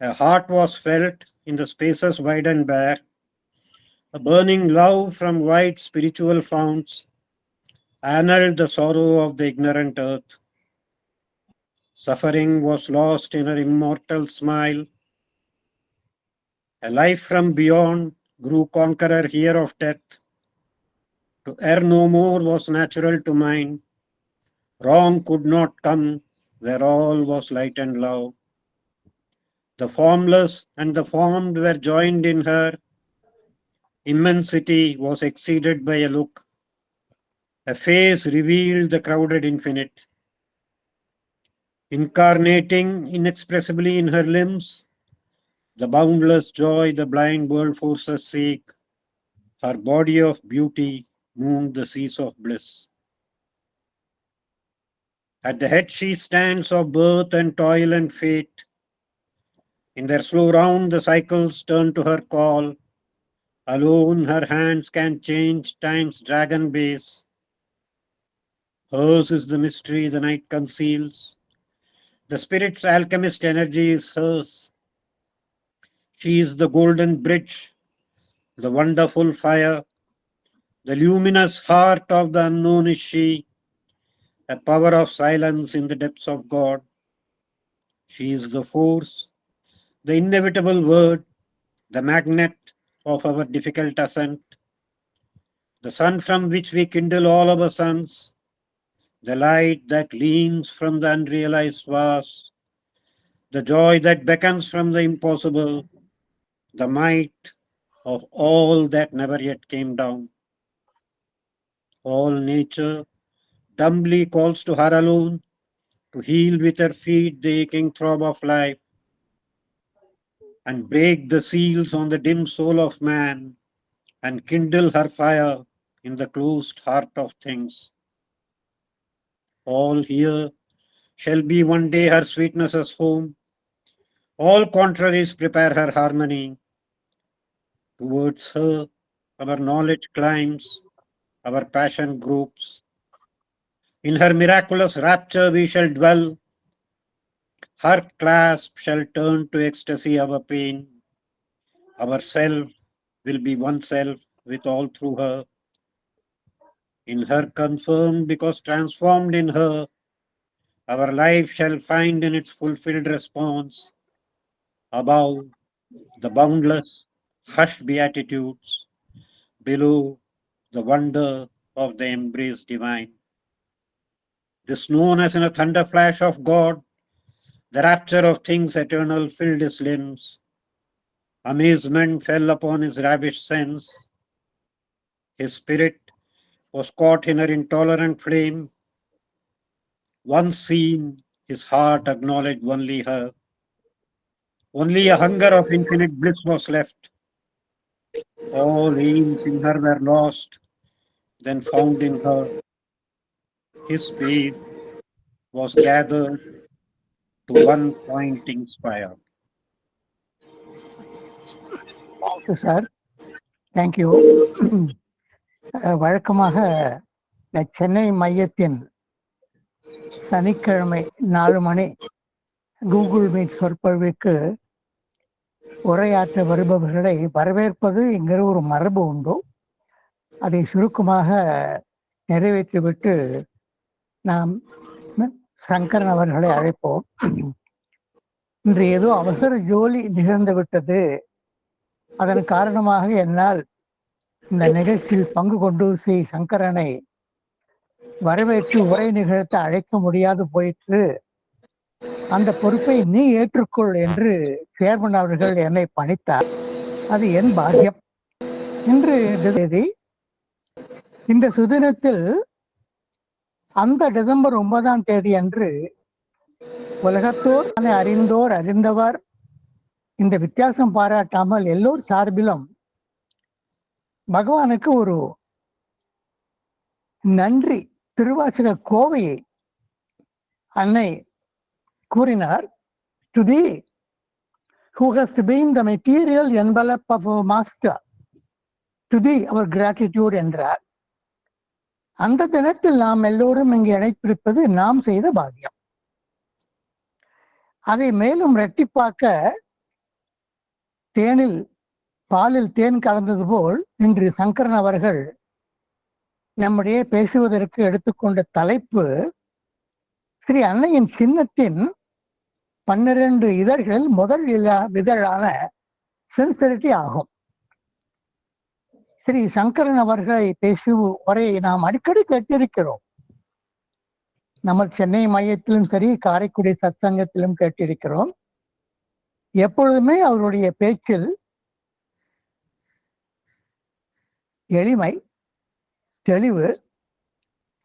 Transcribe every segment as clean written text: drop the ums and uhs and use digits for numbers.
A heart was felt in the spaces wide and bare, a burning love from wide spiritual founts annulled the sorrow of the ignorant earth. Suffering was lost in her immortal smile. A life from beyond grew conqueror here of death. To err no more was natural to mind. Wrong could not come where all was light and love. The formless and the formed were joined in her. Immensity was exceeded by a look. A face revealed the crowded infinite. Incarnating inexpressibly in her limbs, the boundless joy the blind world forces seek, her body of beauty moved the seas of bliss. At the head she stands of birth and toil and fate. In their slow round the cycles turn to her call. Alone her hands can change time's dragon base. Hers is the mystery the night conceals. The spirit's alchemist energy is hers. She is the golden bridge, the wonderful fire, the luminous heart of the unknown is she, a power of silence in the depths of God. She is the force, the inevitable word, the magnet of our difficult ascent, the sun from which we kindle all our suns, the light that gleams from the unrealized vast, the joy that beckons from the impossible, the might of all that never yet came down. All nature dumbly calls to her alone to heal with her feet the aching throb of life and break the seals on the dim soul of man and kindle her fire in the closed heart of things. All here shall be one day her sweetness's home. All contraries prepare her harmony. Towards her, our knowledge climbs, our passion gropes. In her miraculous rapture we shall dwell. Her clasp shall turn to ecstasy our pain. Our self will be one self with all through her. In her confirmed because transformed in her, our life shall find in its fulfilled response. Above, the boundless, hushed beatitudes. Below, the wonder of the embrace divine. This known as in a thunder flash of God, the rapture of things eternal filled his limbs. Amazement fell upon his ravished sense. His spirit was caught in her intolerant flame. Once seen, his heart acknowledged only her. Only a hunger of infinite bliss was left. All aims in her were lost, then found in her. His space was gathered to one pointing spire. Thank you, sir. Thank you. வழக்கமாக இந்த சென்னை மையத்தின் சனிக்கிழமை 4 மணி Google meet சொற்பொழிவுக்கு உரையாற்ற வருபவர்களை வரவேற்பது என்கிற ஒரு மரபு உண்டு. அதை சுருக்கமாக நிறைவேற்றிவிட்டு நாம் சங்கரன் அவர்களை அழைப்போம். இன்று ஏதோ அவசர ஜோலி நிகழ்ந்து விட்டது. அதன் காரணமாக என்னால் இந்த நிகழ்ச்சியில் பங்கு கொண்டு ஸ்ரீ சங்கரனை வரவேற்று உரை நிகழ்த்த அழைக்க முடியாது போயிற்று. அந்த பொறுப்பை நீ ஏற்றுக்கொள் என்று சேர்மன் அவர்கள் என்னை பணித்தார். அது என் பாக்கியம். இன்று தேதி இந்த சுதினத்தில் அந்த டிசம்பர் 9ஆம் தேதி அன்று உலகத்தோர் அறிந்தோர் அறிந்தவர் இந்த வித்தியாசம் பாராட்டாமல் எல்லோர் சார்பிலும் பகவானுக்கு ஒரு நன்றி திருவாசக கோவையை அன்னை கூறினார். To the who has been the material envelope of our master, to thee our gratitude என்றார். அந்த தினத்தில் நாம் எல்லோரும் இங்கே இணைப்பிருப்பது நாம் செய்த பாக்கியம். அதை மேலும் இரட்டிப்பாக்க பாலில் தேன் கலந்தது போல் இன்று சங்கரன் அவர்கள் நம்முடைய பேசுவதற்கு எடுத்துக்கொண்ட தலைப்பு ஸ்ரீ அன்னையின் சின்னத்தின் 12 இதழ்கள் முதல் இதழான சின்சியரிட்டி ஆகும். ஸ்ரீ சங்கரன் அவர்களை பேசும் உரையை நாம் அடிக்கடி கேட்டிருக்கிறோம். நம்ம சென்னை மையத்திலும் சரி, காரைக்குடி சத்சங்கத்திலும் கேட்டிருக்கிறோம். எப்பொழுதுமே அவருடைய பேச்சில் எளிமை, தெளிவு,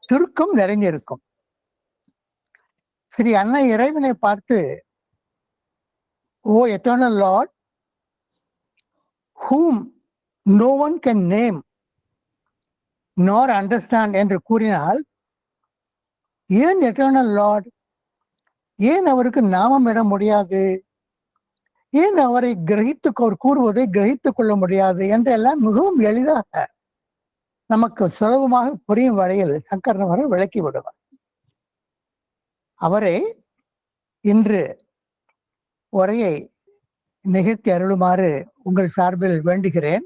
சுருக்கம் நிறைந்திருக்கும். ஸ்ரீ அன்னை இறைவனை பார்த்து, oh eternal lord, whom no one can name nor understand என்று கூறினால், ஏன் எட்டர்னல் லார்ட், ஏன் அவருக்கு நாமம் இட முடியாது, ஏன் அவரை கூறுவதை கிரகித்துக் கொள்ள முடியாது என்றெல்லாம் மிகவும் எளிதாக நமக்கு சுலபமாக புரியும் வகையில் சங்கரன் அவர்கள் விளக்கி விடுவார். அவரை இன்று உரையை நிகழ்த்தி அருளுமாறு உங்கள் சார்பில் வேண்டுகிறேன்.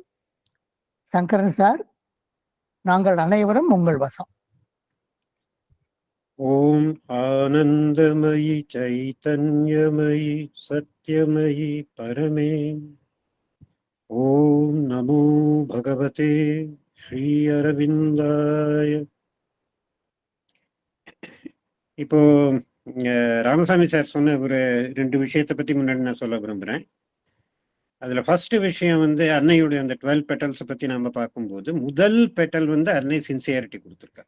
சங்கரன் சார், நாங்கள் அனைவரும் உங்கள் வசம். ஓம் ஆனந்தமயி சைதன்யமயி சத்யமயி பரமே. ஓம் நமோ பகவதே ஸ்ரீ அரவிந்தாய. இப்போ ராமசாமி சார் சொன்ன ஒரு 2 விஷயத்தை பத்தி முன்னாடி நான் சொல்ல விரும்புறேன். அதுல ஃபர்ஸ்ட் விஷயம் அன்னையுடைய அந்த 12 பெட்டல்ஸை பத்தி நாம பார்க்கும்போது, முதல் பெட்டல் அன்னை சின்சியாரிட்டி கொடுத்துருக்கா.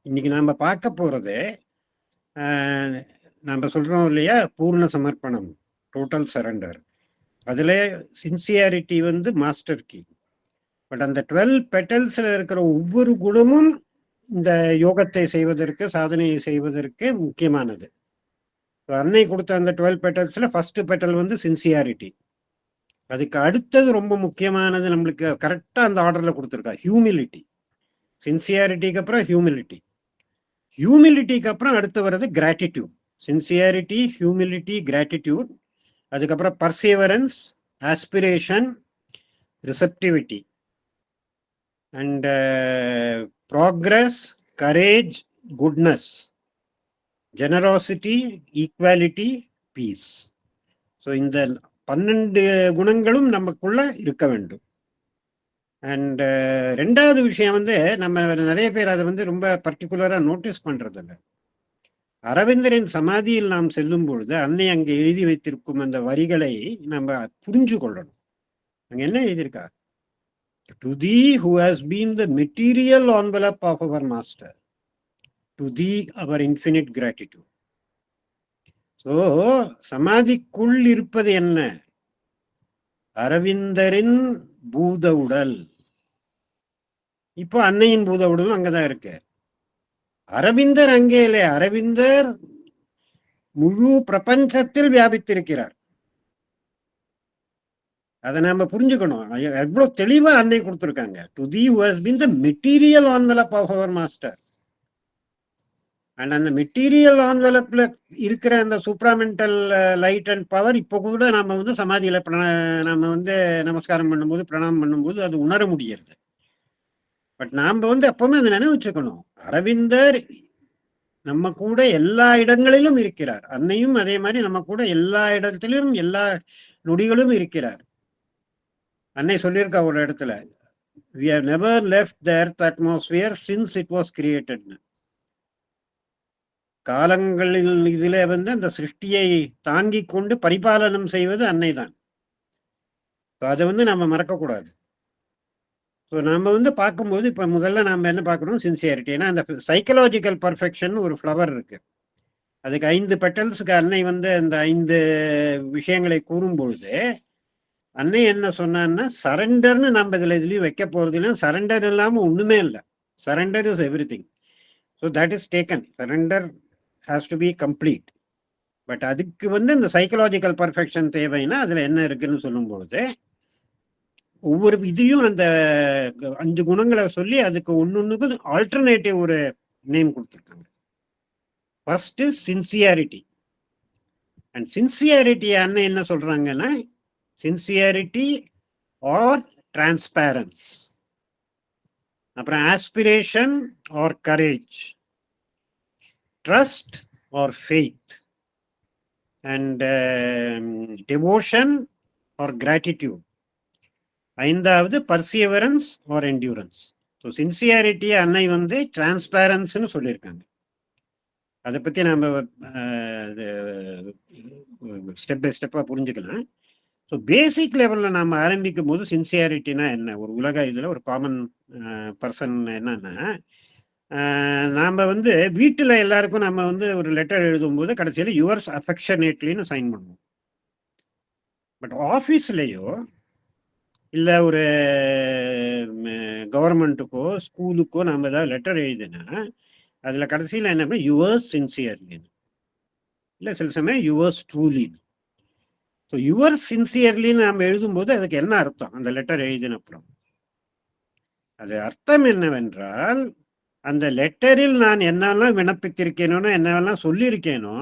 இன்னைக்கு நாம பார்க்க போறது நம்ம சொல்றோம் இல்லையா, பூர்ண சமர்ப்பணம், டோட்டல் சரண்டர். அதுல சின்சியாரிட்டி மாஸ்டர் கீ. பட் அந்த 12 பெட்டல்ஸ்ல இருக்கிற ஒவ்வொரு குணமும் இந்த யோகத்தை செய்வதற்கு, சாதனையை செய்வதற்கு முக்கியமானது. அன்னை கொடுத்த அந்த 12 பெட்டல்ஸ்ல ஃபர்ஸ்ட் பெட்டல் சின்சியாரிட்டி. அதுக்கு அடுத்தது ரொம்ப முக்கியமானது, நம்மளுக்கு கரெக்டா அந்த ஆர்டர்ல கொடுத்துருக்கா, ஹியூமிலிட்டி. சின்சியாரிட்டிக்கு அப்புறம் ஹியூமிலிட்டி, ஹியூமிலிட்டிக்கு அப்புறம் அடுத்து வர்றது கிராட்டிடியூட். Sincerity, humility, gratitude. அதுக்கப்புறம் perseverance, aspiration, receptivity, and progress, courage, goodness, generosity, equality, peace. So இந்த 12 குணங்களும் நமக்குள்ள இருக்க வேண்டும். அண்ட் ரெண்டாவது விஷயம் நம்ம நிறைய பேர் அதை ரொம்ப பர்டிகுலரா நோட்டீஸ் பண்றது இல்லை. அரவிந்தரின் சமாதியில் நாம் செல்லும் பொழுது அன்னை அங்கே எழுதி வைத்திருக்கும் அந்த வரிகளை நம்ம புரிஞ்சு கொள்ளணும். அங்க என்ன எழுதியிருக்கா? To thee who has been the material envelope of our master, to thee our infinite gratitude. So சமாதிக்குள் இருப்பது என்ன? அரவிந்தரின் பூத உடல். இப்போ அன்னையின் பூத உடலும் அங்கதான் இருக்கு. அரவிந்தர் அங்கே இல்லை, அரவிந்தர் முழு பிரபஞ்சத்தில் வியாபித்திருக்கிறார். அதை நாம புரிஞ்சுக்கணும். எவ்வளவு தெளிவா அன்னை கொடுத்திருக்காங்க. To the who has been the material envelope of our master. And அந்த மெட்டீரியல் என்வலப்ல இருக்கிற அந்த சூப்ராமெண்டல் லைட் அண்ட் பவர் இப்போ கூட நாம சமாதியில நாம நமஸ்காரம் பண்ணும்போது, பிரணாமம் பண்ணும்போது அது உணர முடியாது. பட் நாம எப்பவுமே அதை நினைவு வச்சுக்கணும். அரவிந்தர் நம்ம கூட எல்லா இடங்களிலும் இருக்கிறார். அன்னையும் அதே மாதிரி நம்ம கூட எல்லா இடத்திலும் எல்லா நொடிகளும் இருக்கிறார். அன்னை சொல்லியிருக்கா ஒரு இடத்துல, we have never left the earth atmosphere since it was created. காலங்களில் இதுல அந்த சிருஷ்டியை தாங்கி கொண்டு பரிபாலனம் செய்வது அன்னை தான். அதை நம்ம மறக்க கூடாது. ஸோ நம்ம பார்க்கும்போது இப்போ முதல்ல நம்ம என்ன பார்க்கணும்? சின்சியாரிட்டி. ஏன்னா அந்த சைக்கலாஜிக்கல் பர்ஃபெக்ஷன் ஒரு ஃப்ளவர் இருக்கு. அதுக்கு 5 பெட்டல்ஸுக்கு அன்னை அந்த 5 விஷயங்களை கூறும்பொழுது அன்னை என்ன சொன்னான்னா, சரண்டர்னு நம்ம இதுலயும் வைக்க போறது இல்லை. சரண்டர் இல்லாமல் ஒண்ணுமே இல்லை. சரண்டர் இஸ் எவ்ரி திங். So that is taken. Surrender has to be complete. But அதுக்கு இந்த சைக்கலாஜிக்கல் பர்ஃபெக்ஷன் தேவைன்னா அதுல என்ன இருக்குன்னு சொல்லும்பொழுது ஒவ்வொரு இதையும் அந்த 5 குணங்களை சொல்லி அதுக்கு ஒன்னொன்னுக்கு ஆல்டர்னேட்டிவ் ஒரு நேம் கொடுத்துருக்காங்க. First sincerity. அண்ட் சின்சியாரிட்டி அண்ணன் என்ன சொல்றாங்கன்னா, சின்சியாரிட்டி ஆர் டிரான்ஸ்பேரன்ஸ், அப்புறம் aspiration or courage, trust or faith, and devotion or gratitude. ஐந்தாவது perseverance or endurance. So sincerity அன்னை வந்து டிரான்ஸ்பேரன்ஸ்னு சொல்லியிருக்காங்க. அதை பற்றி நம்ம ஸ்டெப் பை ஸ்டெப்பாக புரிஞ்சுக்கலாம். ஸோ பேசிக் லெவலில் நம்ம ஆரம்பிக்கும் போது சின்சியாரிட்டினா என்ன, ஒரு உலக இதில் ஒரு காமன் பர்சன் என்னன்னா, நாம் வந்து வீட்டில் எல்லாருக்கும் நம்ம வந்து ஒரு லெட்டர் எழுதும்போது கடைசியில் யுவர்ஸ் அஃபெக்ஷனேட்லின்னு சைன் பண்ணுவோம். பட் ஆஃபீஸ்லேயோ இல்லை ஒரு கவர்மெண்ட்டுக்கோ ஸ்கூலுக்கோ நம்ம ஏதாவது லெட்டர் எழுதுனா அதில் கடைசியில் என்ன யுவர்ஸ் சின்சியர்லி, இல்லை சில சமயம் யுவர்ஸ் ட்ரூலின்னு. ஸோ யுவர்ஸ் சின்சியர்லின்னு நம்ம எழுதும்போது அதுக்கு என்ன அர்த்தம்? அந்த லெட்டர் எழுதினப்புறம் அது அர்த்தம் என்னவென்றால், அந்த லெட்டரில் நான் என்னெல்லாம் விண்ணப்பித்திருக்கேனோ என்னெல்லாம் சொல்லியிருக்கேனோ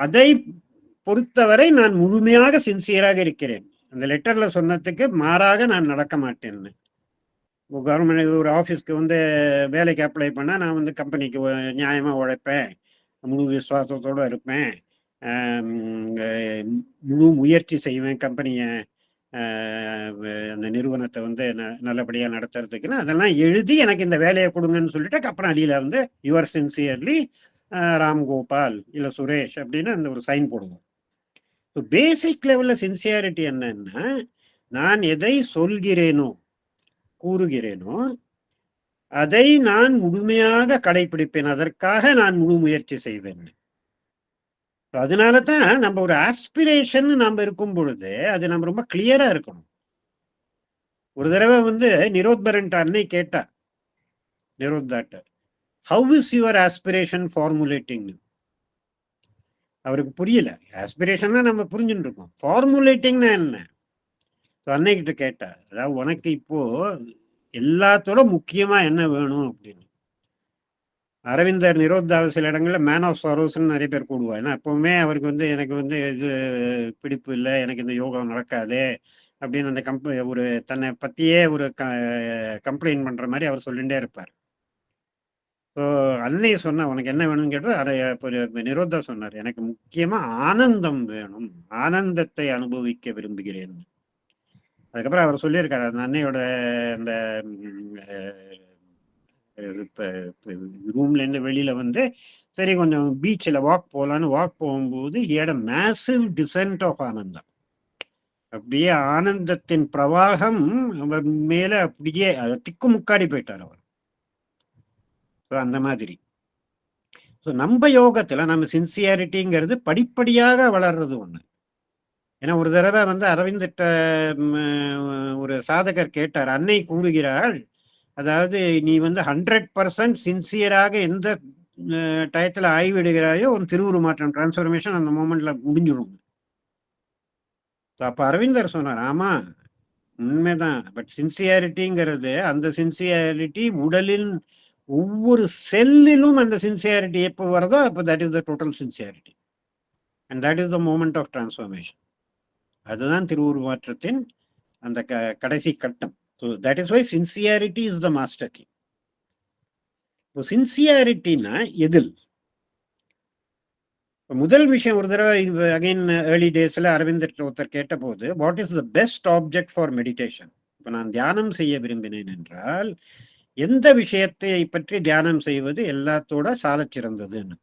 அதை பொறுத்தவரை நான் முழுமையாக சின்சியராக இருக்கிறேன். அந்த லெட்டர்ல சொன்னதுக்கு மாறாக நான் நடக்க மாட்டேன்னு. கவர்மெண்ட் ஒரு ஆஃபீஸ்க்கு வந்து வேலைக்கு அப்ளை பண்ணால் நான் வந்து கம்பெனிக்கு நியாயமாக உழைப்பேன், முழு விசுவாசத்தோடு இருப்பேன், முழு முயற்சி செய்வேன் கம்பெனியை அந்த நிறுவனத்தை வந்து நல்லபடியாக நடத்துறதுக்குன்னு அதெல்லாம் எழுதி எனக்கு இந்த வேலையை கொடுங்கன்னு சொல்லிட்டு அப்புறம் அடியில் வந்து யுவர் சின்சியர்லி ராம்கோபால் இல்லை சுரேஷ் அப்படின்னு அந்த ஒரு சைன் போடுவோம். ஸோ பேசிக் லெவலில் சின்சியாரிட்டி என்னன்னா, நான் எதை சொல்கிறேனோ கூறுகிறேனோ அதை நான் முழுமையாக கடைபிடிப்பேன், அதற்காக நான் முழு முயற்சி செய்வேன். அதனால தான் நம்ம ஒரு ஆஸ்பிரேஷன் நம்ம இருக்கும் பொழுது அது நம்ம ரொம்ப கிளியரா இருக்கணும். ஒரு தடவை வந்து நிரோத்பரன் அன்னை கேட்டா நிரோத்தாட்ட, how is your aspiration formulating? அவருக்கு புரியல. ஆஸ்பிரேஷன்னா நம்ம புரிஞ்சுட்டு இருக்கோம், ஃபார்முலேட்டிங்னா என்ன? அன்னை கிட்ட கேட்டா, அதாவது உனக்கு இப்போ எல்லாத்தோட முக்கியமா என்ன வேணும் அப்படின்னு. அரவிந்தர் நிரோத்தாவை சில இடங்கள்ல மேன் ஆஃப் சாரோஸ்ன்னு நிறைய பேர் கூடுவா. ஏன்னா எப்பவுமே அவருக்கு வந்து எனக்கு வந்து இது பிடிப்பு இல்லை, எனக்கு இந்த யோகம் நடக்காது அப்படின்னு அந்த ஒரு தன்னை பத்தியே ஒரு கம்ப்ளைண்ட் பண்ற மாதிரி அவர் சொல்லிட்டே இருப்பார். ஸோ அன்னைய சொன்னா உனக்கு என்ன வேணும்னு கேட்டால் நிரோத்தா சொன்னார், எனக்கு முக்கியமா ஆனந்தம் வேணும், ஆனந்தத்தை அனுபவிக்க விரும்புகிறேன். அதுக்கப்புறம் அவர் சொல்லியிருக்காரு, அந்த அன்னையோட அந்த ரூம்ல இருந்து வெளியில வந்து சரி கொஞ்சம் பீச்சில் வாக் போகலான்னு வாக் போகும்போது ஹியட் அ மேசிவ் டிசென்ட் ஆஃப் ஆனந்தம். அப்படியே ஆனந்தத்தின் பிரவாகம் அவர் மேல அப்படியே திக்கு முக்காடி போயிட்டார் அவர். அந்த மாதிரி ஸோ நம்ம யோகத்துல நம்ம சின்சியாரிட்டிங்கிறது படிப்படியாக வளர்றது ஒண்ணு. ஏன்னா ஒரு தடவை வந்து அரவிந்திட்ட ஒரு சாதகர் கேட்டார், அன்னை கூறுகிறாள், அதாவது நீ வந்து 100% சின்சியராக எந்த டயத்துல ஆய்விடுகிறாயோ ஒரு திருவுருமாற்றம் டிரான்ஸ்ஃபர்மேஷன் அந்த மூமெண்ட்ல முடிஞ்சிடும். அப்ப அரவிந்தர் சொன்னார், ஆமா உண்மைதான், பட் சின்சியாரிட்டிங்கிறது அந்த சின்சியாரிட்டி உடலில் ஒவ்வொரு செல்லிலும் அந்த சின்சியாரிட்டி எப்போ வருதோ அப்போ that is the total sincerity and that is the moment of transformation. அதுதான் திருவுருமாற்றத்தின் அந்த கடைசி கட்டம். So that is why sincerity is the master key. இப்போ சின்சியாரிட்டினா எதில்? முதல் விஷயம், ஒரு தடவை அகைன் ஏர்லி டேஸ்ல அரவிந்தர் ஒருத்தர் கேட்ட போது, what is the best object for meditation? இப்போ நான் தியானம் செய்ய விரும்பினேன் என்றால் எந்த விஷயத்தை பற்றி தியானம் செய்வது எல்லாத்தோட சால சிறந்ததுன்னு.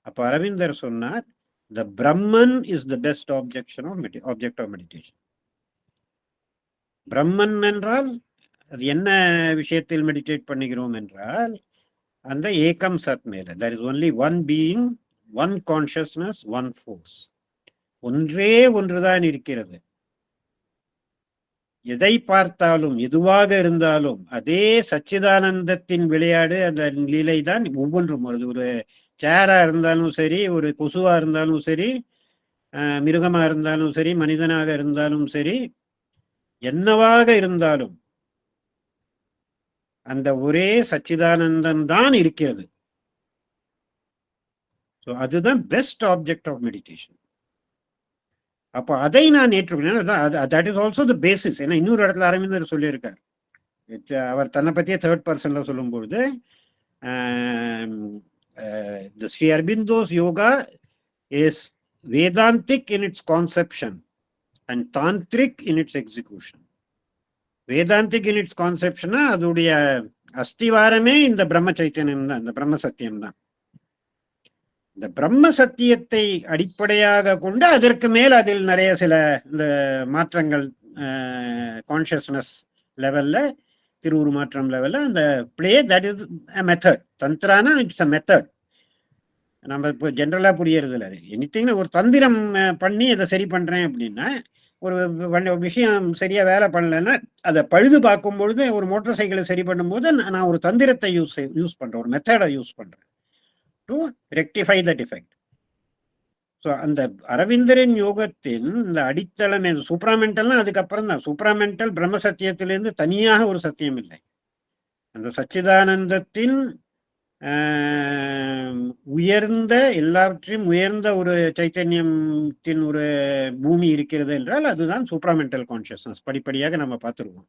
அப்போ அரவிந்தர் சொன்னார், the Brahman is the best object of meditation. Brahman என்றால் அது என்ன விஷயத்தில் மெடிடேட் பண்ணுகிறோம் என்றால் அந்த ஏகம் சத் மேல. That is only one being, one consciousness, one force. ஒன்றே ஒன்றுதான் இருக்கிறது. எதை பார்த்தாலும் எதுவாக இருந்தாலும் அதே சச்சிதானந்தத்தின் விளையாடு, அந்த லீலை தான் ஒவ்வொன்றும். ஒரு சேரா இருந்தாலும் சரி, ஒரு கொசுவா இருந்தாலும் சரி, மிருகமா இருந்தாலும் சரி, மனிதனாக இருந்தாலும் சரி, என்னவாக இருந்தாலும் அந்த ஒரே சச்சிதானந்தம் தான் இருக்கிறது. ஸோ அதுதான் பெஸ்ட் ஆப்ஜெக்ட் ஆஃப் மெடிடேஷன். அப்போ அதை நான் ஏற்றுக்கொண்டேன். That is also the basis. ஏன்னா இன்னொரு இடத்துல அரவிந்தர் சொல்லியிருக்கார், அவர் தன்னை பற்றிய தேர்ட் பர்சன்ல சொல்லும்பொழுது, the Sri Aurobindo's yoga is Vedantic in its conception and Tantric in its execution. Vedantic in its conception, அதோடைய அஸ்திவாரமே இந்த பிரம்ம சைத்தன்யம் தான், இந்த பிரம்ம சத்தியம் தான். இந்த பிரம்ம சத்தியத்தை அடிப்படையாக கொண்டு அதற்கு மேல் அதில் நிறைய சில இந்த மாற்றங்கள் கான்சியஸ்னஸ் லெவல்ல, திருவுரு மாற்றம் லெவல்ல அந்த play, that is a method. தந்திரானா இட்ஸ் அ மெத்தட். நம்ம இப்போ ஜென்ரலா புரியறது இல்லை. எனித்திங் ஒரு தந்திரம் பண்ணி அதை சரி பண்றேன் அப்படின்னா, ஒரு விஷயம் சரியா வேலை பண்ணலைன்னா அதை பழுது பார்க்கும் பொழுது, ஒரு மோட்டார் சைக்கிளை சரி பண்ணும்போது நான் ஒரு தந்திரத்தை யூஸ் பண்றேன், ஒரு மெத்தடை யூஸ் பண்றேன் to rectify the defect. So அந்த அரவிந்தரின் யோகத்தின் இந்த அடித்தளமே சூப்ராமெண்டல்னா அதுக்கப்புறம் தான். சூப்ராமெண்டல் பிரம்ம சத்தியத்திலிருந்து தனியாக ஒரு சத்தியம் இல்லை. அந்த சச்சிதானந்தத்தின் உயர்ந்த, எல்லாவற்றையும் உயர்ந்த ஒரு சைத்தன்யத்தின் ஒரு பூமி இருக்கிறது என்றால் அதுதான் சூப்ராமெண்டல் கான்சியஸ்னஸ். படிப்படியாக நம்ம பார்த்துருவோம்.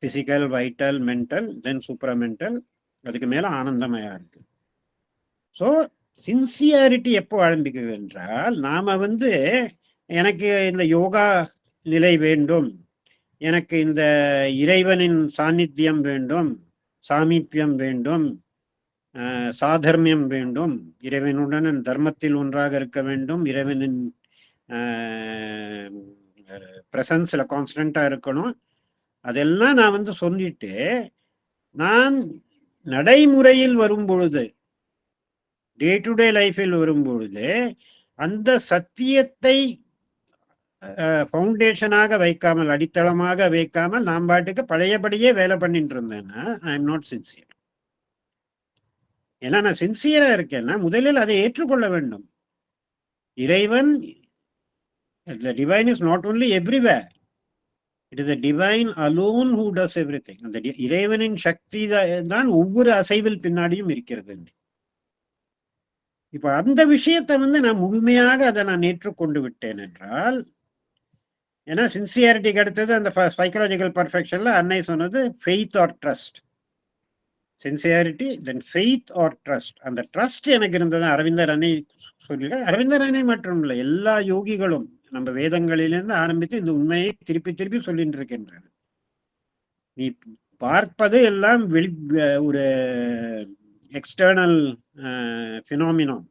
பிசிக்கல், வைட்டல், மென்டல், தென் சூப்ராமெண்டல், அதுக்கு மேல ஆனந்தமயா இருக்கு. ஸோ சின்சியாரிட்டி எப்போ ஆரம்பிக்குது என்றால், நாம எனக்கு இந்த யோகா நிலை வேண்டும், எனக்கு இந்த இறைவனின் சாநித்தியம் வேண்டும், சாமீப்பியம் வேண்டும், சாதர்மியம் வேண்டும், இறைவனுடன் தர்மத்தில் ஒன்றாக இருக்க வேண்டும், இறைவனின் பிரசன்ஸ்ல கான்ஸ்டன்டா இருக்கணும், அதெல்லாம் நான் சொல்லிட்டு, நான் நடைமுறையில் வரும் பொழுது, டே டு டே லைஃபில் வரும் பொழுது, அந்த சத்தியத்தை ஃபவுண்டேஷனாக வைக்காமல், அடித்தளமாக வைக்காமல் நாம் பாட்டுக்கு பழையபடியே வேலை பண்ணிட்டு இருந்தேன்னா ஐ எம் நாட் சின்சியர். ஏன்னா நான் சின்சியரா இருக்கேன்னா முதலில் அதை ஏற்றுக்கொள்ள வேண்டும். இறைவன், the divine is not only everywhere, it is the divine alone who does everything. அந்த இறைவனின் சக்தி தான் ஒவ்வொரு அசைவில் பின்னாடியும் இருக்கிறது. இப்ப அந்த விஷயத்தை நான் முழுமையாக அதை நான் ஏற்றுக்கொண்டு விட்டேன் என்றால், ஏன்னா சின்சியாரிட்டிக்கு அடுத்தது அந்த சைக்கலாஜிக்கல் பர்ஃபெக்ஷன்ல அன்னை சொன்னது ஃபெய்த் ஆர் ட்ரஸ்ட். சின்சியாரிட்டி, தென் ஃபெய்த் ஆர் ட்ரஸ்ட். அந்த ட்ரஸ்ட் எனக்கு இருந்தது. அரவிந்தர் அன்னை சொல்லியிருக்க, அரவிந்தர் அன்னை மற்றும் இல்லை, எல்லா யோகிகளும் நம்ம வேதங்களிலிருந்து ஆரம்பித்து இந்த உண்மையை திருப்பி திருப்பி சொல்லிட்டு இருக்கின்றார். நீ பார்ப்பது எல்லாம் ஒரு எக்ஸ்டர்னல் பினாமினம்.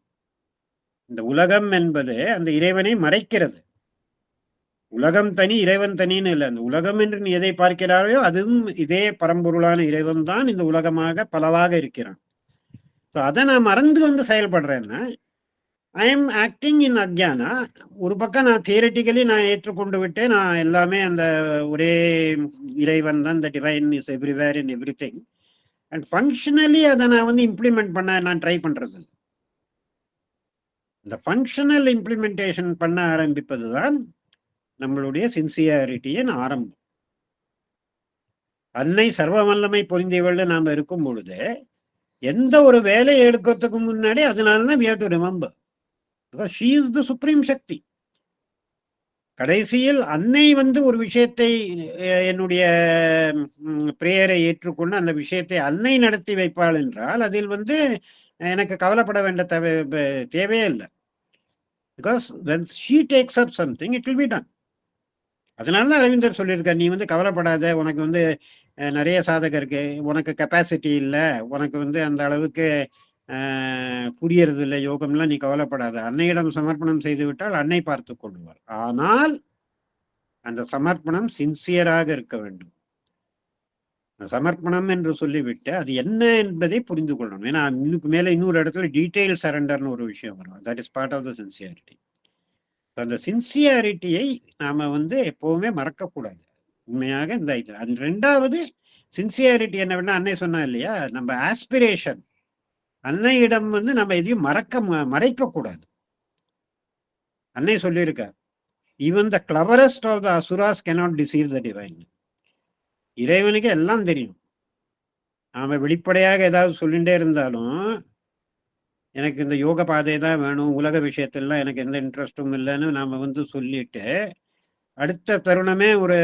இந்த உலகம் என்பது அந்த இறைவனை மறைக்கிறது. உலகம் தனி, இறைவன் தனின்னு இல்லை. அந்த உலகம் என்று நீ எதை பார்க்கிறாயோ அதுவும் இதே பரம்பொருளான இறைவன் தான் இந்த உலகமாக பலவாக இருக்கிறான். அதை நான் மறந்து செயல்படுறேன்னா ஐ எம் ஆக்டிங் இன் அக்ஞானா. ஒரு பக்கம் நான் தியரிட்டிக்கலி நான் ஏற்றுக்கொண்டு விட்டேன், நான் எல்லாமே அந்த ஒரே இறைவன் தான், இந்த divine is everywhere in every thing. And functionally அதை நான் இம்ப்ளிமெண்ட் பண்ண நான் ட்ரை பண்றது. இந்த ஃபங்க்ஷனல் இம்ப்ளிமெண்டேஷன் பண்ண ஆரம்பிப்பது தான் நம்மளுடைய சின்சியாரிட்டியின் ஆரம்பம். அன்னை சர்வ வல்லமை பொருந்தியவள் நாம இருக்கும் பொழுது எந்த ஒரு வேலையை எடுக்கிறதுக்கு முன்னாடி அதனாலதான் we have to remember, because she is the supreme சக்தி. கடைசியில் அன்னை ஒரு விஷயத்தை, என்னுடைய பிரேயரை ஏற்றுக்கொண்டு அந்த விஷயத்தை அன்னை நடத்தி வைப்பாள் என்றால் அதில் எனக்கு கவலைப்பட வேண்டிய தேவையே இல்லை. Because when she takes up something it will be done. அதனாலதான் அரவிந்தர் சொல்லியிருக்கார், நீ கவலைப்படாத, உனக்கு நிறைய சாதகம் இருக்கு, உனக்கு கெப்பாசிட்டி இல்லை, உனக்கு அந்த அளவுக்கு புரியறது இல்லை யோகம்லாம், நீ கவலைப்படாத, அன்னையிடம் சமர்ப்பணம் செய்து விட்டால் அன்னை பார்த்து கொள்வார். ஆனால் அந்த சமர்ப்பணம் சின்சியராக இருக்க வேண்டும். சமர்ப்பணம் என்று சொல்லிவிட்டு அது என்ன என்பதை புரிந்து கொள்ளணும். ஏன்னா இன்னுக்கு மேல இன்னொரு இடத்துல டீடைல் சரண்டர்னு ஒரு விஷயம் வரும். That is part of the sincerity. அந்த சின்சியாரிட்டியை நாம எப்பவுமே மறக்கக்கூடாது. உண்மையாக இந்த இது. அது ரெண்டாவது சின்சியாரிட்டி என்ன வேணா அன்னை சொன்னா இல்லையா, நம்ம ஆஸ்பிரேஷன், அன்னையிடம் நம்ம எதையும் மறைக்க கூடாது. அன்னை சொல்லியிருக்க, even the cleverest of the asuras cannot deceive the divine. இறைவனுக்கு எல்லாம் தெரியும். நாம வெளிப்படையாக ஏதாவது சொல்லிட்டே இருந்தாலும் எனக்கு இந்த யோக பாதை தான் வேணும், உலக விஷயத்திலாம் எனக்கு எந்த இன்ட்ரெஸ்ட்டும் இல்லைன்னு நாம சொல்லிட்டு அடுத்த தருணமே ஒரு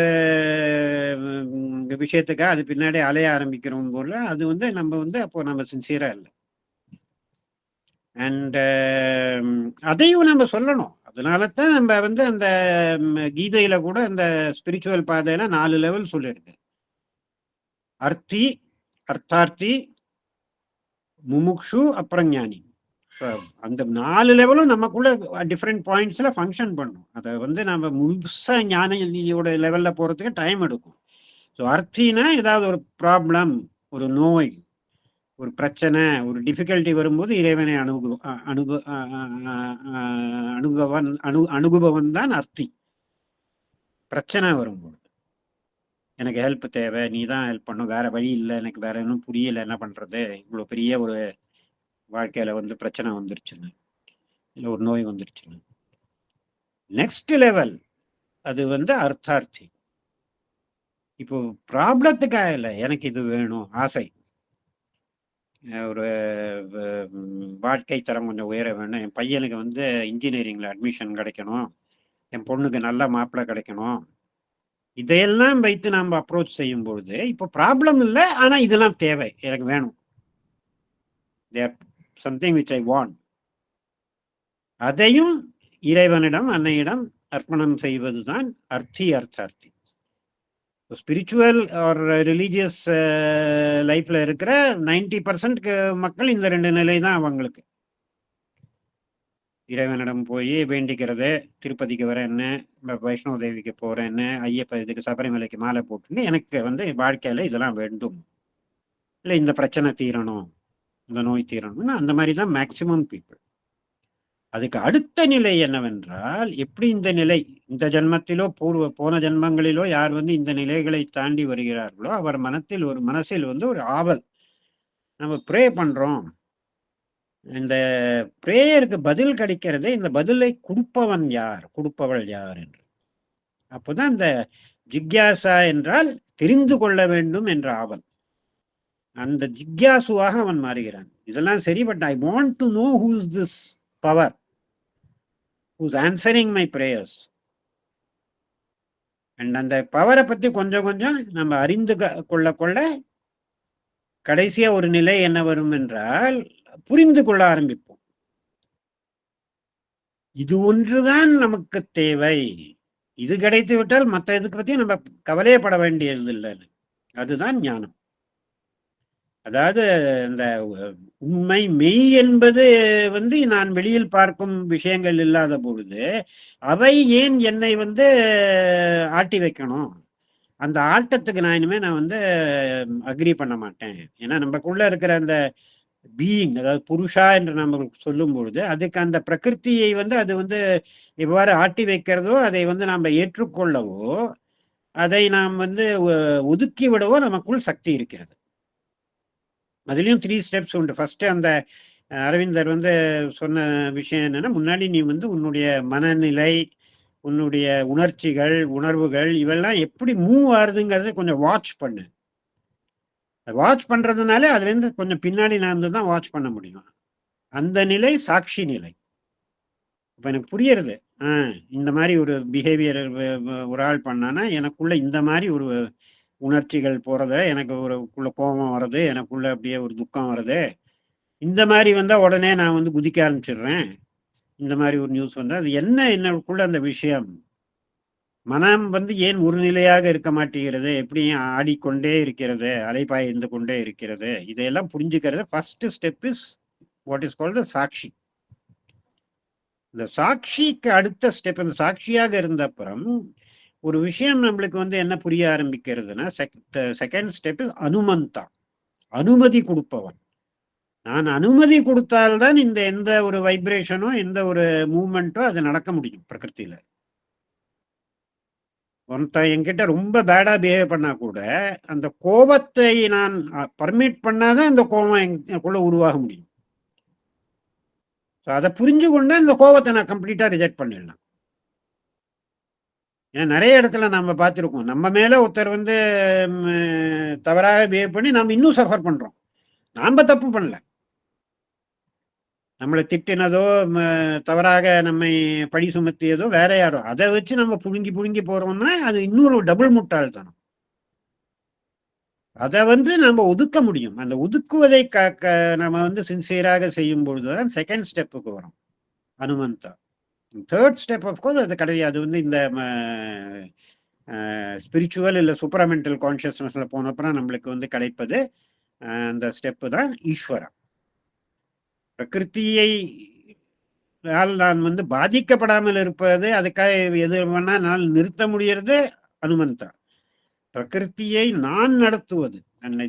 விஷயத்துக்காக அது பின்னாடி அலைய ஆரம்பிக்கிறோம் போல, அது நம்ம அப்போ நம்ம சின்சியரா இல்லை. அண்ட் அதையும் நம்ம சொல்லணும். அதனால தான் நம்ம அந்த கீதையில கூட அந்த ஸ்பிரிச்சுவல் பாதையில 4 லெவல் சொல்லியிருக்கு. அர்த்தி, அர்த்தார்த்தி, முமுக்ஷு, அப்புறம் ஞானி. அந்த 4 லெவலும் நமக்குள்ள டிஃப்ரெண்ட் பாயிண்ட்ஸ்ல ஃபங்க்ஷன் பண்ணும். அதை நம்ம முழுசா ஞானியோட லெவல்ல போறதுக்கு டைம் எடுக்கும். ஸோ அர்த்தினா ஏதாவது ஒரு ப்ராப்ளம், ஒரு நோய், ஒரு பிரச்சனை, ஒரு டிஃபிகல்ட்டி வரும்போது இறைவனை அணுகுபவன் தான் அர்த்தி. பிரச்சனை வரும்போது எனக்கு ஹெல்ப் தேவை, நீ தான் ஹெல்ப் பண்ணும், வேற வழி இல்லை, எனக்கு வேற இன்னும் புரியல என்ன பண்றது, இவ்வளவு பெரிய ஒரு வாழ்க்கையில பிரச்சனை வந்துருச்சுன்னு, இல்லை ஒரு நோய் வந்துருச்சுன்னு. நெக்ஸ்ட் லெவல் அது அர்த்தார்த்தி. இப்போ ப்ராப்ளத்துக்காக இல்லை, எனக்கு இது வேணும், ஆசை, ஒரு வாழ்க்கை தரம் கொஞ்சம் உயர வேணும், என் பையனுக்கு இன்ஜினியரிங்ல அட்மிஷன் கிடைக்கணும், என் பொண்ணுக்கு நல்ல மாப்பிள்ளை கிடைக்கணும், இதையெல்லாம் வைத்து நாம் அப்ரோச் செய்யும் பொழுது இப்போ ப்ராப்ளம் இல்லை, ஆனா இதெல்லாம் தேவை, எனக்கு வேணும், சம்திங் விச் ஐ வாண்ட். அதையும் இறைவனிடம் அன்னையிடம் அர்ப்பணம் செய்வதுதான் அர்த்தி, அர்த்தார்த்தி. ஸ்பிரிச்சுவல் ஆர் ரிலீஜியஸ் லைஃப்ல இருக்கிற 90% மக்கள் இந்த 2 நிலை தான் அவங்களுக்கு. இறைவனிடம் போய் வேண்டிக்கிறது, திருப்பதிக்கு வர என்ன, வைஷ்ணவ தேவிக்கு போற என்ன, ஐயப்ப இதுக்கு சபரிமலைக்கு மாலை போட்டுன்னு எனக்கு வாழ்க்கையில இதெல்லாம் வேண்டும், இல்லை இந்த பிரச்சனை தீரணும், இந்த நோய் தீரணும்னு அந்த மாதிரி தான் மேக்சிமம் பீப்புள். அதுக்கு அடுத்த நிலை என்னவென்றால், எப்படி இந்த நிலை இந்த ஜென்மத்திலோ போன ஜென்மங்களிலோ யார் இந்த நிலைகளை தாண்டி வருகிறார்களோ அவர் மனசில் ஒரு ஆவல், நம்ம ப்ரே பண்றோம், இந்த பிரேயருக்கு பதில் கிடைக்கிறது, இந்த பதிலை கொடுப்பவன் யார், கொடுப்பவள் யார் என்று. அப்போதான் இந்த ஜிக்யாசா என்றால் தெரிந்து கொள்ள வேண்டும் என்ற ஆவல், அந்த ஜிக்யாசுவாக அவன் மாறுகிறான். இதெல்லாம் சரி, but I want to know who is this power who's answering my prayers. And அந்த பவரை பத்தி கொஞ்சம் கொஞ்சம் நம்ம அறிந்து கொள்ள கடைசியா ஒரு நிலை என்ன வரும் என்றால், புரிந்து கொள்ள ஆரம்பிப்போம். இது ஒன்றுதான் நமக்கு தேவை, இது கிடைத்து விட்டால் மற்ற இதுக்கு பத்தி நம்ம கவலையப்பட வேண்டியது இல்லைன்னு. அதுதான் ஞானம். அதாவது இந்த உண்மை மெய் என்பது நான் வெளியில் பார்க்கும் விஷயங்கள் இல்லாத பொழுது அவை ஏன் என்னை ஆட்டி வைக்கணும், அந்த ஆட்டத்துக்கு நான் இனிமே அக்ரி பண்ண மாட்டேன். ஏன்னா நமக்குள்ள இருக்கிற அந்த பீயிங், அதாவது புருஷா என்று நம்ம சொல்லும் பொழுது அதுக்கு அந்த பிரகிருத்தியை அது எவ்வாறு ஆட்டி வைக்கிறதோ அதை நாம் ஏற்றுக்கொள்ளவோ அதை நாம் ஒதுக்கி விடவோ நமக்குள் சக்தி இருக்கிறது. அதுலயும் 3 ஸ்டெப்ஸ் உண்டு. ஃபர்ஸ்ட் அந்த அரவிந்தர் சொன்ன விஷயம் என்னன்னா, முன்னாடி நீ உன்னுடைய மனநிலை, உன்னுடைய உணர்ச்சிகள், உணர்வுகள் இவெல்லாம் எப்படி மூவ் ஆகுதுங்கிறத கொஞ்சம் வாட்ச் பண்ணு. வாட்ச் பண்றதுனால அதுல இருந்து கொஞ்சம் பின்னாடி நான் தான் வாட்ச் பண்ண முடியும். அந்த நிலை சாட்சி நிலை. இப்ப எனக்கு புரியுறது, இந்த மாதிரி ஒரு பிஹேவியர் ஒரு ஆள் பண்ணானா எனக்குள்ள இந்த மாதிரி ஒரு உணர்ச்சிகள் போறத, எனக்கு ஒரு கோபம் வருது, எனக்குள்ள அப்படியே ஒரு துக்கம் வருது, இந்த மாதிரி உடனே நான் குதிக்க ஆரம்பிச்சிடுறேன். இந்த மாதிரி ஒரு நியூஸ் அது என்னக்குள்ள அந்த விஷயம், மனம் ஏன் ஒரு நிலையாக இருக்க மாட்டேங்கிறது, எப்படியும் ஆடிக்கொண்டே இருக்கிறது, அலைபாய்ந்து கொண்டே இருக்கிறது, இதையெல்லாம் புரிஞ்சுக்கிறது first step is what is called சாட்சி. இந்த சாட்சிக்கு அடுத்த ஸ்டெப், அந்த சாட்சியாக இருந்த அப்புறம் ஒரு விஷயம் நம்மளுக்கு என்ன புரிய ஆரம்பிக்கிறதுனா, செகண்ட் ஸ்டெப் அனுமந்தா, அனுமதி கொடுப்பவன். நான் அனுமதி கொடுத்தால்தான் இந்த எந்த ஒரு வைப்ரேஷனோ எந்த ஒரு மூவ்மெண்ட்டோ அது நடக்க முடியும் பிரகிருத்தில. ஒருத்தன் என்கிட்ட ரொம்ப பேடா பிஹேவ் பண்ணா கூட அந்த கோபத்தை நான் பர்மிட் பண்ணாதான் அந்த கோபம் எனக்குள்ள உருவாக முடியும். அதை புரிஞ்சு கொண்டா இந்த கோபத்தை நான் கம்ப்ளீட்டா ரிஜெக்ட் பண்ணிடலாம். ஏன்னா நிறைய இடத்துல நம்ம பார்த்துருக்கோம், நம்ம மேல ஒருத்தர் தவறாக பிஹேவ் பண்ணி நாம் இன்னும் சஃபர் பண்றோம். நாம தப்பு பண்ணல, நம்மளை திட்டினதோ தவறாக நம்மை பழி சுமத்தியதோ வேற யாரோ, அதை வச்சு நம்ம புழுங்கி புழுங்கி போறோம்னா அது இன்னொரு டபுள் முட்டாள்தனம். அதை நம்ம ஒதுக்க முடியும். அந்த ஒதுக்குவதை நம்ம சின்சியராக செய்யும் பொழுதுதான் செகண்ட் ஸ்டெப்புக்கு வரும் அனுமந்தா. தேர்ட் ஸ்டெப் ஆஃப்கோர்ஸ் அது கிடையாது. அது இந்த ஸ்பிரிச்சுவல் இல்லை சூப்பரமெண்டல் கான்சியஸ்னஸ்ல போனப்பறம் நம்மளுக்கு கிடைப்பது அந்த ஸ்டெப்பு தான் ஈஸ்வரா. பிரகிருத்தியை நான் பாதிக்கப்படாமல் இருப்பது, அதுக்காக எது வேணா நான் நிறுத்த முடியறது அனுமந்தா. பிரகிருத்தியை நான் நடத்துவது,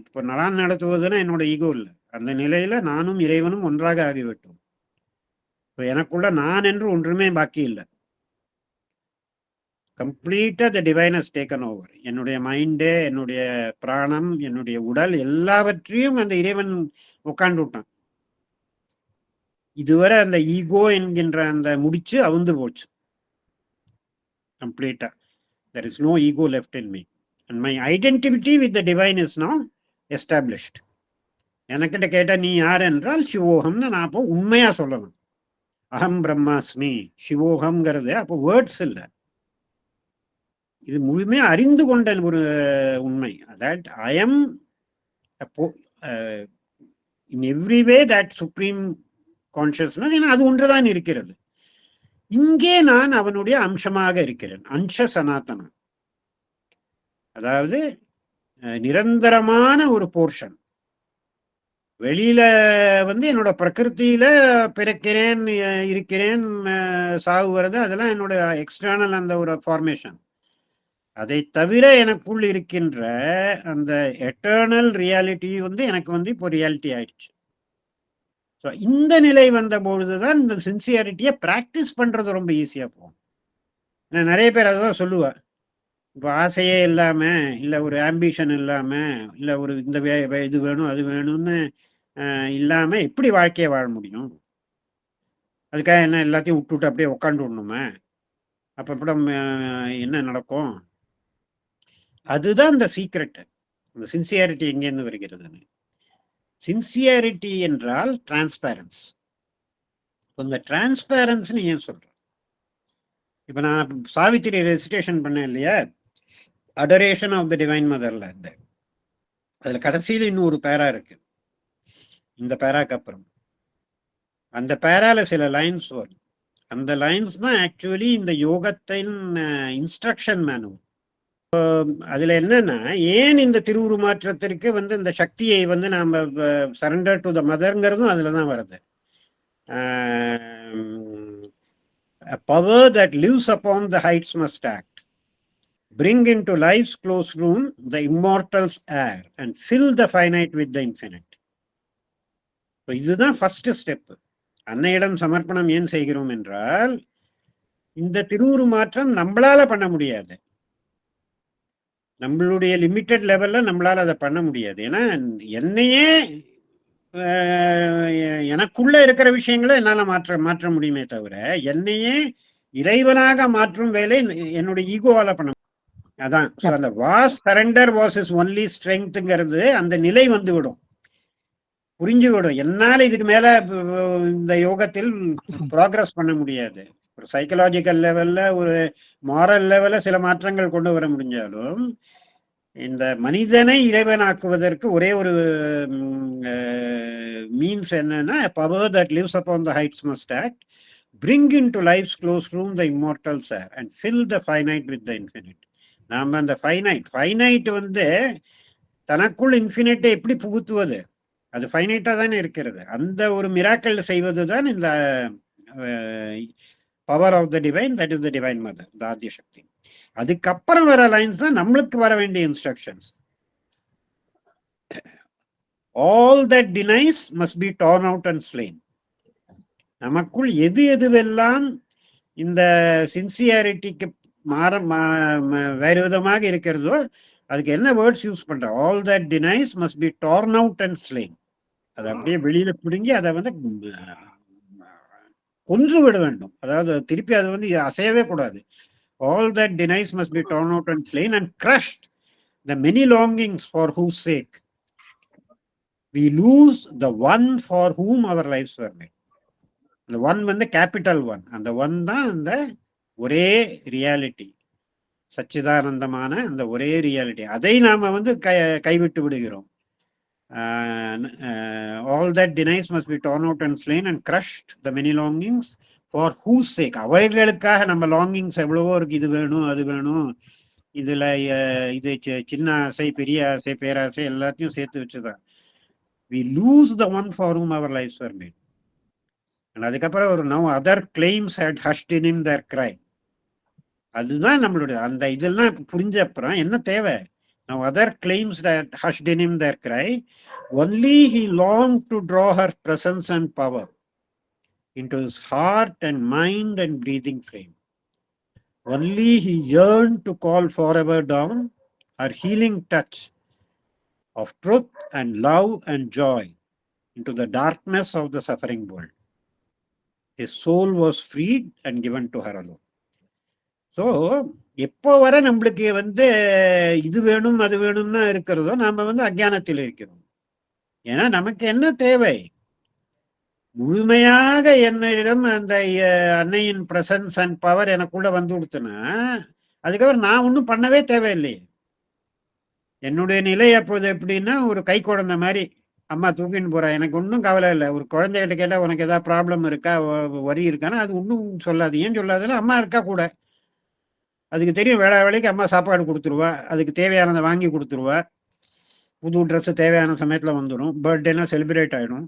இப்போ நான் நடத்துவதுன்னா என்னோட ஈகோ இல்லை, அந்த நிலையில நானும் இறைவனும் ஒன்றாக ஆகிவிட்டோம். இப்போ எனக்குள்ள நான் என்று ஒன்றுமே பாக்கி இல்லை. கம்ப்ளீட்டா the divine has taken over. என்னுடைய மைண்டு, என்னுடைய பிராணம், என்னுடைய உடல் எல்லாவற்றையும் அந்த இறைவன் உட்காந்து விட்டான். இதுவரை அந்த ஈகோ என்கின்ற அந்த முடிச்சு அவுந்து போச்சு கம்ப்ளீட்டா. there is no ego left in me and my identity with the divine is now established. எனக்கிட்ட கேட்டா நீ யார் என்றால் சிவோகம்னு நான் அப்போ உண்மையா சொல்லணும். அகம் பிரம்மாஸ்மி சிவோகம்ங்கிறது அப்போ வேர்ட்ஸ் இல்லை, இது முழுமையா அறிந்து கொண்ட ஒரு உண்மை. that I am in every way that supreme consciousness. ஏன்னா அது ஒன்றுதான் இருக்கிறது. இங்கே நான் அவனுடைய அம்சமாக இருக்கிறேன், அம்ச சனாத்தன, அதாவது நிரந்தரமான ஒரு போர்ஷன். வெளியில என்னோட பிரகிருத்தியில பிறக்கிறேன், இருக்கிறேன், சாவு வருது, அதெல்லாம் என்னோட எக்ஸ்டர்னல் அந்த ஒரு ஃபார்மேஷன். அதை தவிர எனக்குள் இருக்கின்ற அந்த எட்டர்னல் ரியாலிட்டி எனக்கு இப்போ ரியாலிட்டி ஆயிடுச்சு. ஸோ இந்த நிலை வந்த பொழுதுதான் இந்த சின்சியாரிட்டியை ப்ராக்டிஸ் பண்றது ரொம்ப ஈஸியா போகும். ஏன்னா நிறைய பேர் அதான் சொல்லுவா, இப்போ ஆசையே இல்லாம, இல்லை ஒரு ஆம்பிஷன் இல்லாம, இல்லை ஒரு இந்த இது வேணும் அது வேணும்னு இல்லாம எப்படி வாழ்க்கையை வாழ முடியும்? அதுக்காக என்ன எல்லாத்தையும் விட்டுவிட்டு அப்படியே உட்காந்து விடணுமே? அப்ப அப்புறம் என்ன நடக்கும்? அதுதான் இந்த சீக்ரெட். இந்த சின்சியாரிட்டி எங்கேருந்து வருகிறதுன்னு. சின்சியாரிட்டி என்றால் டிரான்ஸ்பேரன்ஸ். இந்த டிரான்ஸ்பேரன்ஸ்னு ஏன் சொல்றேன்? இப்ப நான் சாவித்திரி ரெசிடேஷன் பண்ணேன் இல்லையா, அடரேஷன் ஆஃப் த டிவைன் மதர்ல இருந்து, அதுல கடைசியில் இன்னும் ஒரு பேரா இருக்கு. இந்த பேராக்கு அப்புறம் அந்த பேரால சில லைன்ஸ் வரும். அந்த லைன்ஸ் தான் ஆக்சுவலி இந்த யோகத்தின் இன்ஸ்ட்ரக்ஷன் மேனுவல். அதுல என்னன்னா, ஏன் இந்த திருவுருமாற்றத்திற்கு இந்த சக்தியை நாம சரண்டர் டு த மதர்ங்கிறதும் அதுலதான் வருது. A power that lives upon the heights must act, bring into life's close room the immortal's air and fill the finite with the infinite. இதுதான் ஃபர்ஸ்ட் ஸ்டெப். அன்னையிடம் சமர்ப்பணம் ஏன் செய்கிறோம் என்றால், இந்த திருவுருமாற்றம் நம்மளால பண்ண முடியாது, நம்மளுடைய லிமிட்டட் லெவல்ல நம்மளால அதை பண்ண முடியாது. ஏன்னா என்னையே எனக்குள்ள இருக்கிற விஷயங்களை என்னால மாற்ற முடியுமே தவிர, என்னையே இறைவனாக மாற்றும் வேலை என்னுடைய ஈகோவால பண்ண. அதான் அந்த was surrender was is only ஸ்ட்ரெங்க்ங்கிறது அந்த நிலை விடும், புரிஞ்சு விடும். என்னால இதுக்கு மேல இந்த யோகத்தில் ப்ராக்ரஸ் பண்ண முடியாது. ஒரு சைக்கலாஜிக்கல் லெவல்ல, ஒரு மாரல் லெவல்ல சில மாற்றங்கள் கொண்டு வர முடிஞ்சாலும், இந்த மனிதனை இறைவனாக்குவதற்கு ஒரே ஒரு மீன்ஸ் என்னன்னா, power that lives upon the heights must act, bring into life's close room the immortal's air and fill the finite with the infinite. நாம அந்த ஃபைனைட் தனக்குள் இன்ஃபினிட்டை எப்படி புகுத்துவது? அது ஃபைனைட்டா தானே இருக்கிறது. அந்த ஒரு மிராக்கல் செய்வதுதான் இந்த power of the divine, that is the divine mother, the Adya Shakti. அதுக்கப்புறம் வர லைன்ஸ் தான் நம்மளுக்கு வர வேண்டிய instructions. All that denies must be torn out and slain. நமக்குள் எதுவெல்லாம் இந்த சின்சியாரிட்டிக்கு வேறு விதமாக இருக்கிறதோ அதுக்கு என்ன வேர்ட்ஸ் யூஸ் பண்ற? All that denies must be torn out and slain. அதை அப்படியே வெளியில பிடுங்கி அதை கொன்று விட வேண்டும். அதாவது திருப்பி அது அசையவே கூடாது. All that denies must be torn out and slain and crushed the many longings for whose sake we lose the one for whom our lives were made. அந்த ஒன் வந்து கேபிட்டல் ஒன். அந்த ஒன் தான் அந்த ஒரே reality, சச்சிதானந்தமான அந்த ஒரே reality. அதை நாம வந்து கைவிட்டு விடுகிறோம். All that denies must be torn out and slain and crushed the many longings for whose sake. அவைகளுக்காக நம்ம லாங்கிங்ஸ் எவ்வளவோ இருக்கு. இது வேணும், அது வேணும், இதுல இது சின்ன ஆசை, பெரிய ஆசை, பேராசை எல்லாத்தையும் சேர்த்து வச்சுதான். We lose the one for whom our lives were made. And அதுக்கப்புறம் ஒரு now other claims had hushed in him their cry. அதுதான் நம்மளுடைய அந்த இதெல்லாம் புரிஞ்ச அப்புறம் என்ன தேவை? Now other claims that hushed in him their cry. Only he longed to draw her presence and power into his heart and mind and breathing frame. Only he yearned to call forever down her healing touch of truth and love and joy into the darkness of the suffering world. His soul was freed and given to her alone. So எப்போ வர நம்மளுக்கு வந்து இது வேணும் அது வேணும்னா இருக்கிறதோ நாம வந்து அஜானத்தில் இருக்கிறோம். ஏன்னா நமக்கு என்ன தேவை? முழுமையாக என்னிடம் அந்த அன்னையின் பிரசன்ஸ் அண்ட் பவர் எனக்குள்ள வந்து கொடுத்தனா அதுக்கப்புறம் நான் ஒன்றும் பண்ணவே தேவையில்லையே. என்னுடைய நிலை அப்போது எப்படின்னா ஒரு கை குழந்தை மாதிரி, அம்மா தூக்கின்னு போறா, எனக்கு ஒன்றும் கவலை இல்லை. ஒரு குழந்தைகிட்ட கேட்டால் உனக்கு ஏதாவது ப்ராப்ளம் இருக்கா, வரி இருக்கான்னா அது ஒன்றும் சொல்லாது. ஏன் சொல்லாதுன்னா அம்மா இருக்கா கூட. அதுக்கு தெரியும் வேளா வேலைக்கு அம்மா சாப்பாடு கொடுத்துருவா, அதுக்கு தேவையானதை வாங்கி கொடுத்துருவா, புது ட்ரெஸ்ஸு தேவையான சமயத்தில் வந்துடும், பர்த்டேனா செலிப்ரேட் ஆகிடும்.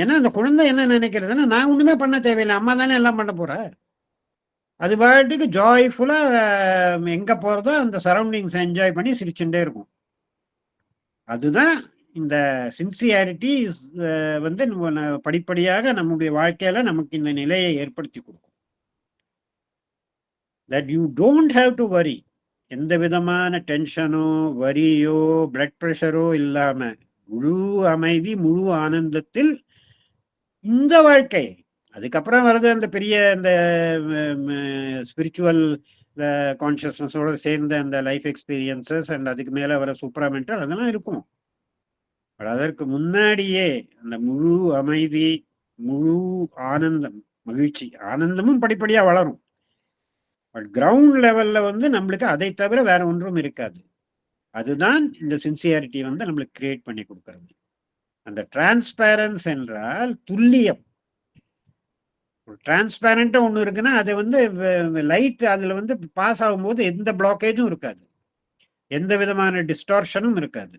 ஏன்னா அந்த குழந்தை என்ன நினைக்கிறதுன்னா நான் ஒன்றுமே பண்ண தேவையில்லை, அம்மா தானே எல்லாம் பண்ண போற. அது பாட்டுக்கு ஜாய்ஃபுல்லாக எங்கே போகிறதோ அந்த சரௌண்டிங்ஸ் என்ஜாய் பண்ணி சிரிச்சுட்டே இருக்கும். அதுதான் இந்த சின்சியாரிட்டி வந்து படிப்படியாக நம்முடைய வாழ்க்கையில் நமக்கு இந்த நிலையை ஏற்படுத்தி கொடுக்கும். That you don't have to worry. எந்த விதமான டென்ஷனோ வரியோ பிளட் ப்ரெஷரோ இல்லாம முழு அமைதி முழு ஆனந்தத்தில் இந்த வாழ்க்கை. அதுக்கப்புறம் வருது அந்த பெரிய அந்த ஸ்பிரிச்சுவல் கான்சியஸ்னஸோட சேர்ந்த அந்த லைஃப் எக்ஸ்பீரியன்சஸ் அண்ட் அதுக்கு மேல வர சூப்பராமெண்டல் அதெல்லாம் இருக்கும். அதற்கு முன்னாடியே அந்த முழு அமைதி முழு ஆனந்தம் மகிழ்ச்சி ஆனந்தமும் படிப்படியா வளரும். பட் கிரவுண்ட் லெவல்ல வந்து நம்மளுக்கு அதை தவிர வேற ஒன்றும் இருக்காது. அதுதான் இந்த சின்சியாரிட்டி வந்து நம்மளுக்கு கிரியேட் பண்ணி கொடுக்கறது. அந்த டிரான்ஸ்பேரன்ஸ் என்றால் துல்லியம். ஒரு டிரான்ஸ்பேரண்டா ஒண்ணு இருக்குன்னா அதை வந்து லைட் அதுல வந்து பாஸ் ஆகும்போது எந்த பிளாக்கேஜும் இருக்காது, எந்த விதமான டிஸ்டார்ஷனும் இருக்காது.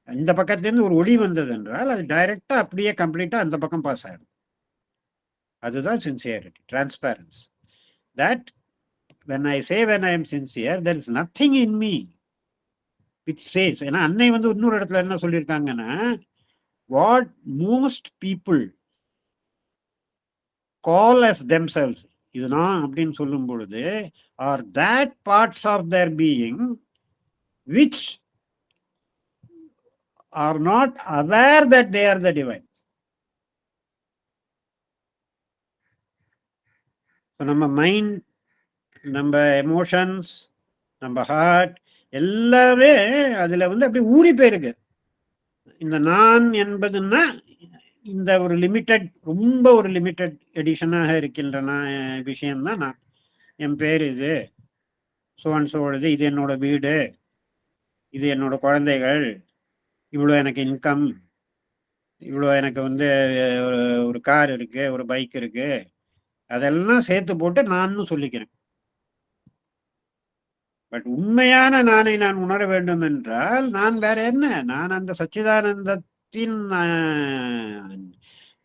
இந்த பக்கத்துலேருந்து ஒரு ஒளி வந்தது என்றால் அது டைரக்டா அப்படியே கம்ப்ளீட்டா அந்த பக்கம் பாஸ் ஆகிடும். அதுதான் sincerity, transparency. That when I say when I am sincere, there is nothing in me which says. ஏன்னா அன்னை வந்து இன்னொரு இடத்துல என்ன சொல்லியிருக்காங்கன்னா, what most people call as themselves, இதுதான் அப்படின்னு சொல்லும் பொழுது, are that parts of their being which are not aware that they are the divine. நம்ம மைண்ட், நம்ம எமோஷன்ஸ், நம்ம ஹார்ட் எல்லாமே அதுல வந்து அப்படி ஊறி போயிருக்கு. இந்த நான் என்பதுன்னா இந்த ஒரு லிமிட்டட், ரொம்ப ஒரு லிமிட்டட் எடிஷனாக இருக்கின்ற விஷயம்தான் நான். என் பேர் இது, சோன்சோடது, இது என்னோட வீடு, இது என்னோட குழந்தைகள், இவ்வளோ எனக்கு இன்கம், இவ்வளோ எனக்கு வந்து ஒரு கார் இருக்கு, ஒரு பைக் இருக்கு, அதெல்லாம் சேர்த்து போட்டு நான் சொல்லிக்கிறேன். பட் உண்மையான நானை நான் உணர வேண்டும் என்றால் நான் வேற என்ன? நான் அந்த சச்சிதானந்தத்தின்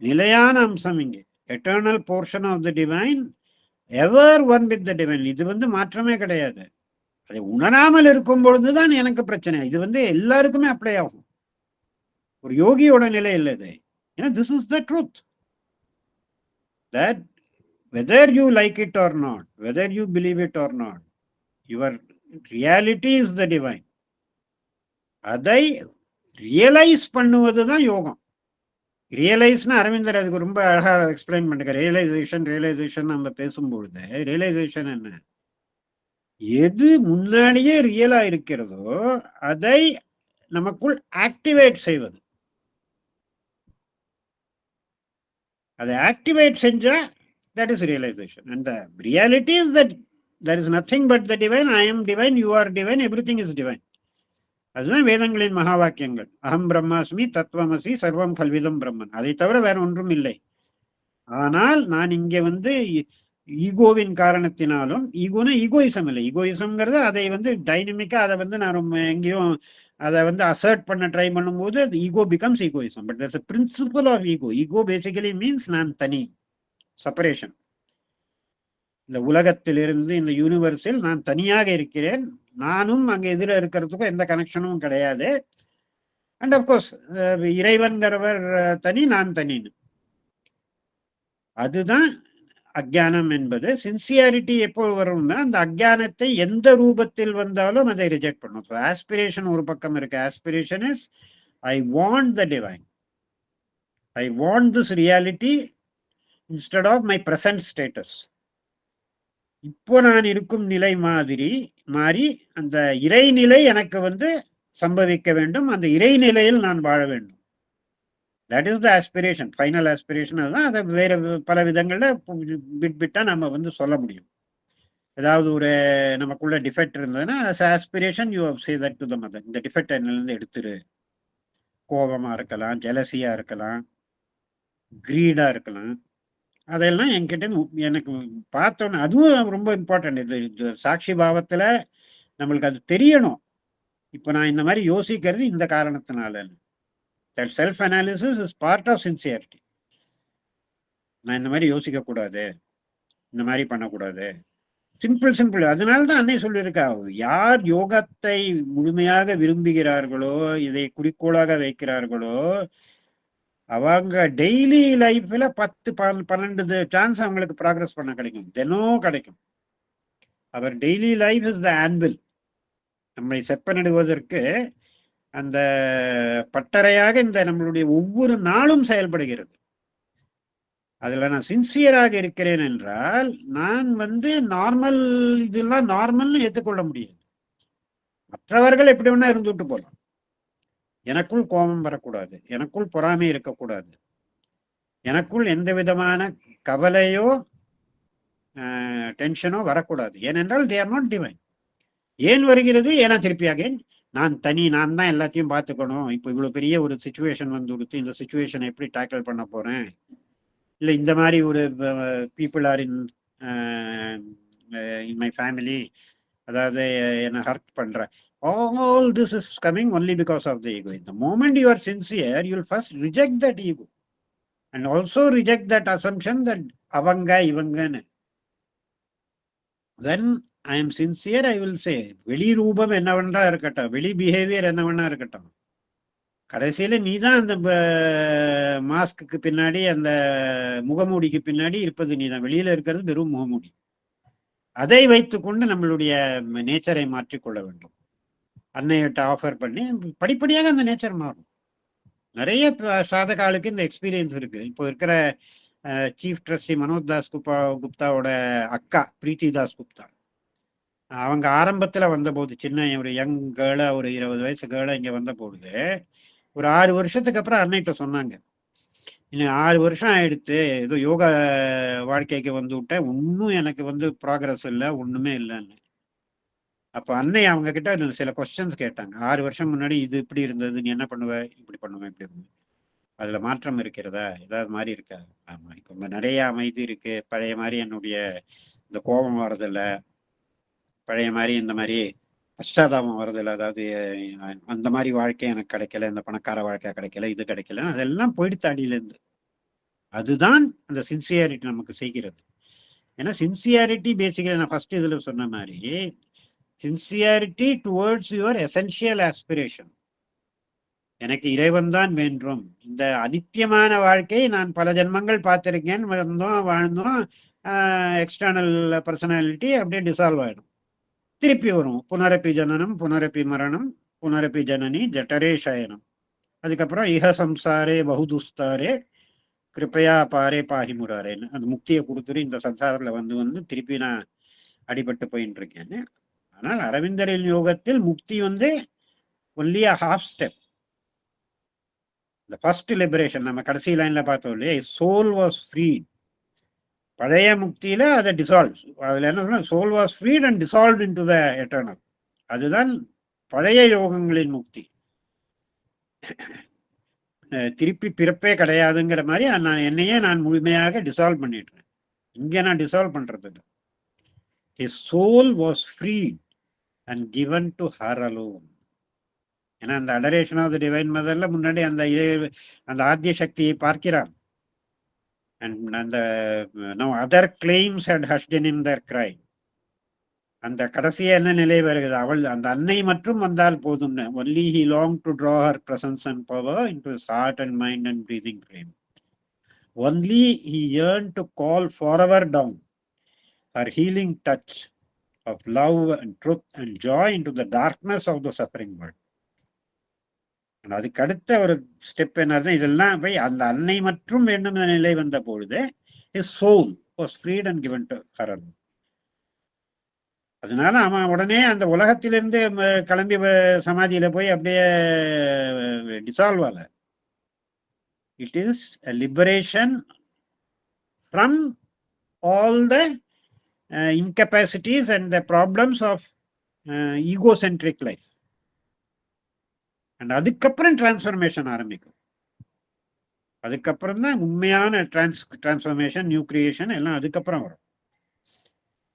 நிலையான அம்சம். இங்கே eternal portion of the divine, ever one with the divine. இது வந்து மாற்றமே கிடையாது. அதை உணராமல் இருக்கும் பொழுதுதான் எனக்கு பிரச்சனை. இது வந்து எல்லாருக்குமே அப்ளை ஆகும். ஒரு யோகியோட நிலை இல்லை இது. ஏன்னா this is the truth. That whether you like it or not, whether you believe it or not, your reality is the divine. அதை ரியலைஸ் பண்ணுவதுதான் யோகம். ரியலைஸ்னா அரவிந்தர் அதுக்கு ரொம்ப அழகாக எக்ஸ்பிளைன் பண்ணுங்க. ரியலைசேஷன் நம்ம பேசும்பொழுது ரியலைசேஷன் என்ன? எது முன்னாடியே ரியலா இருக்கிறதோ அதை நமக்குள் ஆக்டிவேட் செய்வது. அதை ஆக்டிவேட் செஞ்சா that is realization. And the reality is that there is nothing but the divine. I am divine, you are divine, everything is divine. அதுதான் வேதங்களின் மகா வாக்கியங்கள். அகம் பிரம்மாஸ்மி தத்துவமசி சர்வம் கல்விதம் பிரம்மன். அதை தவிர வேற ஒன்றும் இல்லை. ஆனால் நான் இங்க ஈகோவின் காரணத்தினாலும், ஈகோனா ஈகோயிசம் இல்லை, ஈகோயிசம்ங்கிறது அதை டைனமிக்கா அதை நான் ரொம்ப எங்கேயும் அதை அசர்ட் பண்ண ட்ரை பண்ணும்போது அது ego becomes egoism. But that's a principle of ego. Ego basically means நான் தனி, செப்பரேஷன். இந்த உலகத்திலிருந்து, இந்த யூனிவர்ஸில் நான் தனியாக இருக்கிறேன், நானும் அங்க எதிர இருக்கிறதுக்கும் எந்த கனெக்ஷனும் கிடையாது. அண்ட் அப்கோர்ஸ் இறைவன்கிறவர் தனி, நான் தனின்னு. அதுதான் அஜ்ஞானம் என்பது. சின்சியாரிட்டி எப்போ வரும்னா, அந்த அஜ்ஞானத்தை எந்த ரூபத்தில் வந்தாலும் அதை ரிஜெக்ட் பண்ணும். ஸோ ஆஸ்பிரேஷன் ஒரு பக்கம் இருக்கு. Aspiration is I want the divine, I want this reality instead of my present status. இப்போ நான் இருக்கும் நிலை மாறி அந்த இறைநிலை எனக்கு சம்பவிக்க வேண்டும், அந்த இறைநிலையில் நான் வாழ வேண்டும். That is the aspiration, final aspiration. அதுதான். அதை வேற பல விதங்கள்ல பிட்டா நம்ம சொல்ல முடியும். ஏதாவது ஒரு நமக்குள்ள டிஃபெக்ட் இருந்ததுன்னா aspiration you say that to the mother, இந்த டிஃபெக்ட் என்னிலிருந்து எடுத்துரு. கோபமா இருக்கலாம், ஜெலசியா இருக்கலாம், கிரீடா இருக்கலாம். அதெல்லாம் என்கிட்ட எனக்கு பார்த்தோன்னே அதுவும் ரொம்ப இம்பார்ட்டன்ட். இது சாட்சி பாவத்துல நம்மளுக்கு அது தெரியணும். இப்போ நான் இந்த மாதிரி யோசிக்கிறது இந்த காரணத்தினால. That self analysis is part of sincerity. நான் இந்த மாதிரி யோசிக்க கூடாது, இந்த மாதிரி பண்ணக்கூடாது. சிம்பிள். அதனால தான் அன்னை சொல்லியிருக்கா, யார் யோகத்தை முழுமையாக விரும்புகிறார்களோ, இதை குறிக்கோளாக வைக்கிறார்களோ, அவங்க டெய்லி லைஃப்ல 10-12 சான்ஸ் அவங்களுக்கு ப்ராக்ரஸ் பண்ண கிடைக்கும், தினம் கிடைக்கும். அவர் daily life is the anvil. நம்மை செப்பனிடுவதற்கு அந்த பட்டறையாக இந்த நம்மளுடைய ஒவ்வொரு நாளும் செயல்படுகிறது. அதுல நான் சின்சியராக இருக்கிறேன் என்றால் நான் நார்மல், இதெல்லாம் நார்மல்னு ஏற்றுக்கொள்ள முடியாது. மற்றவர்கள் எப்படி வேணா இருந்துட்டு போகலாம், எனக்குள் கோபம் வரக்கூடாது, எனக்குள் பொறாமை இருக்கக்கூடாது, எனக்குள் எந்த விதமான கவலையோ டென்ஷனோ வரக்கூடாது. ஏனென்றால் தே ஆர் நாட் டிவைன். ஏன் வருகிறது? ஏன்னா திருப்பியாக நான் தனி, நான் தான் எல்லாத்தையும் பார்த்துக்கணும். இப்போ இவ்வளவு பெரிய ஒரு சுச்சுவேஷன் கொடுத்து இந்த சுச்சுவேஷனை எப்படி டேக்கிள் பண்ண போறேன், இல்லை இந்த மாதிரி ஒரு people are in my family, அதாவது என்னை ஹர்ட் பண்ற. All this is coming only because of the ego. The moment you are sincere, you will first reject that ego and also reject that assumption that avanga ivanganu. When I am sincere, I will say, வெளி ரூபம் என்ன வேண்டா இருக்கட்டும், வெளி behaviour என்ன வேணா இருக்கட்டும், கடைசியில நீ தான் அந்த மாஸ்க்கு பின்னாடி, அந்த முகமூடிக்கு பின்னாடி இருப்பது நீ தான். வெளியில இருக்கிறது வெறும் முகமூடி. அதை வைத்துக்கொண்டு நம்மளுடைய நேச்சரை மாற்றிக்கொள்ள வேண்டும். அன்னையிட்ட ஆஃபர் பண்ணி படிப்படியாக அந்த நேச்சர் மாறும். நிறைய சாதகாலுக்கு இந்த எக்ஸ்பீரியன்ஸ் இருக்கு. இப்போ இருக்கிற சீஃப் ட்ரஸ்டி மனோஜ் தாஸ் குப்தாவோட அக்கா பிரீத்தி தாஸ் குப்தா, அவங்க ஆரம்பத்துல வந்தபோது, சின்ன ஒரு யங் கேர்ளா, ஒரு 20 வயசு கேர்ளா இங்க வந்த பொழுது, ஒரு 6 வருஷத்துக்கு அப்புறம் அன்னைகிட்ட சொன்னாங்க, இன்னும் 6 வருஷம் ஆயிடுத்து, ஏதோ யோகா வாழ்க்கைக்கு விட்டேன், ஒன்னும் எனக்கு ப்ராக்ரஸ் இல்லை, ஒண்ணுமே இல்லைன்னு. அப்போ அன்னை அவங்க கிட்ட சில கொஸ்டின்ஸ் கேட்டாங்க. 6 வருஷம் முன்னாடி இது இப்படி இருந்தது, நீ என்ன பண்ணுவ, இப்படி பண்ணுவேன், இப்படி பண்ணுவேன், அதுல மாற்றம் இருக்கிறதா, ஏதாவது மாதிரி இருக்கா? ஆமா, இப்போ நிறைய அமைதி இருக்கு, பழைய மாதிரி என்னுடைய இந்த கோபம் வர்றதில்ல, பழைய மாதிரி இந்த மாதிரி பஷ்டாதாபம் வர்றதில்ல, அதாவது அந்த மாதிரி வாழ்க்கை எனக்கு கிடைக்கல, இந்த பணக்கார வாழ்க்கை கிடைக்கல, இது கிடைக்கல, அதெல்லாம் போயிடுத்து அடியிலேருந்து. அதுதான் அந்த சின்சியாரிட்டி நமக்கு செய்கிறது. ஏன்னா சின்சியாரிட்டி பேசிக்கலி நான் ஃபர்ஸ்ட் இதுல சொன்ன மாதிரி sincerity towards your essential aspiration. எனக்கு இறைவன் தான் வேண்டும், இந்த அனித்தியமான வாழ்க்கை நான் பல ஜென்மங்கள் பார்த்திருக்கேன், வாழ்ந்தோம், எக்ஸ்டர்னல் பர்சனாலிட்டி அப்படியே டிசால்வ் ஆயிடும், திருப்பி வரும். புனரப்பி ஜனனம் புனரப்பி மரணம் புனரப்பி ஜனனி ஜட்டரே சயனம். அதுக்கப்புறம் இஹ சம்சாரே பகுதுஸ்தாரே கிருப்பையா பாரே பாகி முராரேன்னு அந்த முக்தியை கொடுத்துட்டு இந்த சம்சாரத்துல திருப்பி நான் அடிபட்டு போயின்னு இருக்கேன்னு. ஆனால் அரவிந்தரின் யோகத்தில் முக்தி only a half step. the first liberation நம்ம கடைசி லைன்ல பார்த்தோம் இல்லையா, soul was freed. பழைய முக்தியில அதை டிசால்வ், அதுல என்ன சொன்னா, soul was freed and dissolved into the eternal. அதுதான் பழைய யோகங்களின் முக்தி. திருப்பி பிறப்பே கிடையாதுங்கிற மாதிரி நான் என்னையே நான் முழுமையாக டிசால்வ் பண்ணிடுறேன். இங்க நான் டிசால்வ் பண்றது இல்லை. His soul was freed and given to her alone. ஏன்னா அந்த அடரேஷன் ஆஃப் தி டிவைன் மதர்ல முன்னாடி அந்த அந்த ஆத்திய சக்தியை பார்க்கிறான். And அந்த now other claims had hushed in their cry. அந்த கடைசியா என்ன நிலை வருகிறது, அவள் அந்த அன்னை மட்டும் வந்தால் போதும். only he longed to draw her presence and power into his heart and mind and breathing frame. Only he yearned to call forever down her healing touch of love and truth and joy into the darkness of the suffering world. அதுக்கு அடுத்த ஒரு step என்ன, இதெல்லாம் போய் அந்த அன்னை மற்றும் என்னும் நிலை வந்த பொழுது his soul was freed and given to her alone. அதனால அவன் உடனே அந்த உலகத்திலிருந்து கிளம்பி சமாதியில போய் அப்படியே டிசால்வ் ஆகல. It is a liberation from all the incapacities and the problems of egocentric life. And அதுக்கப்புறம் டிரான்ஸ்ஃபர்மேஷன் ஆரம்பிக்கும். அதுக்கப்புறம் தான் உண்மையான டிரான்ஸ்ஃபர்மேஷன், நியூ கிரியேஷன் எல்லாம் அதுக்கப்புறம் வரும்.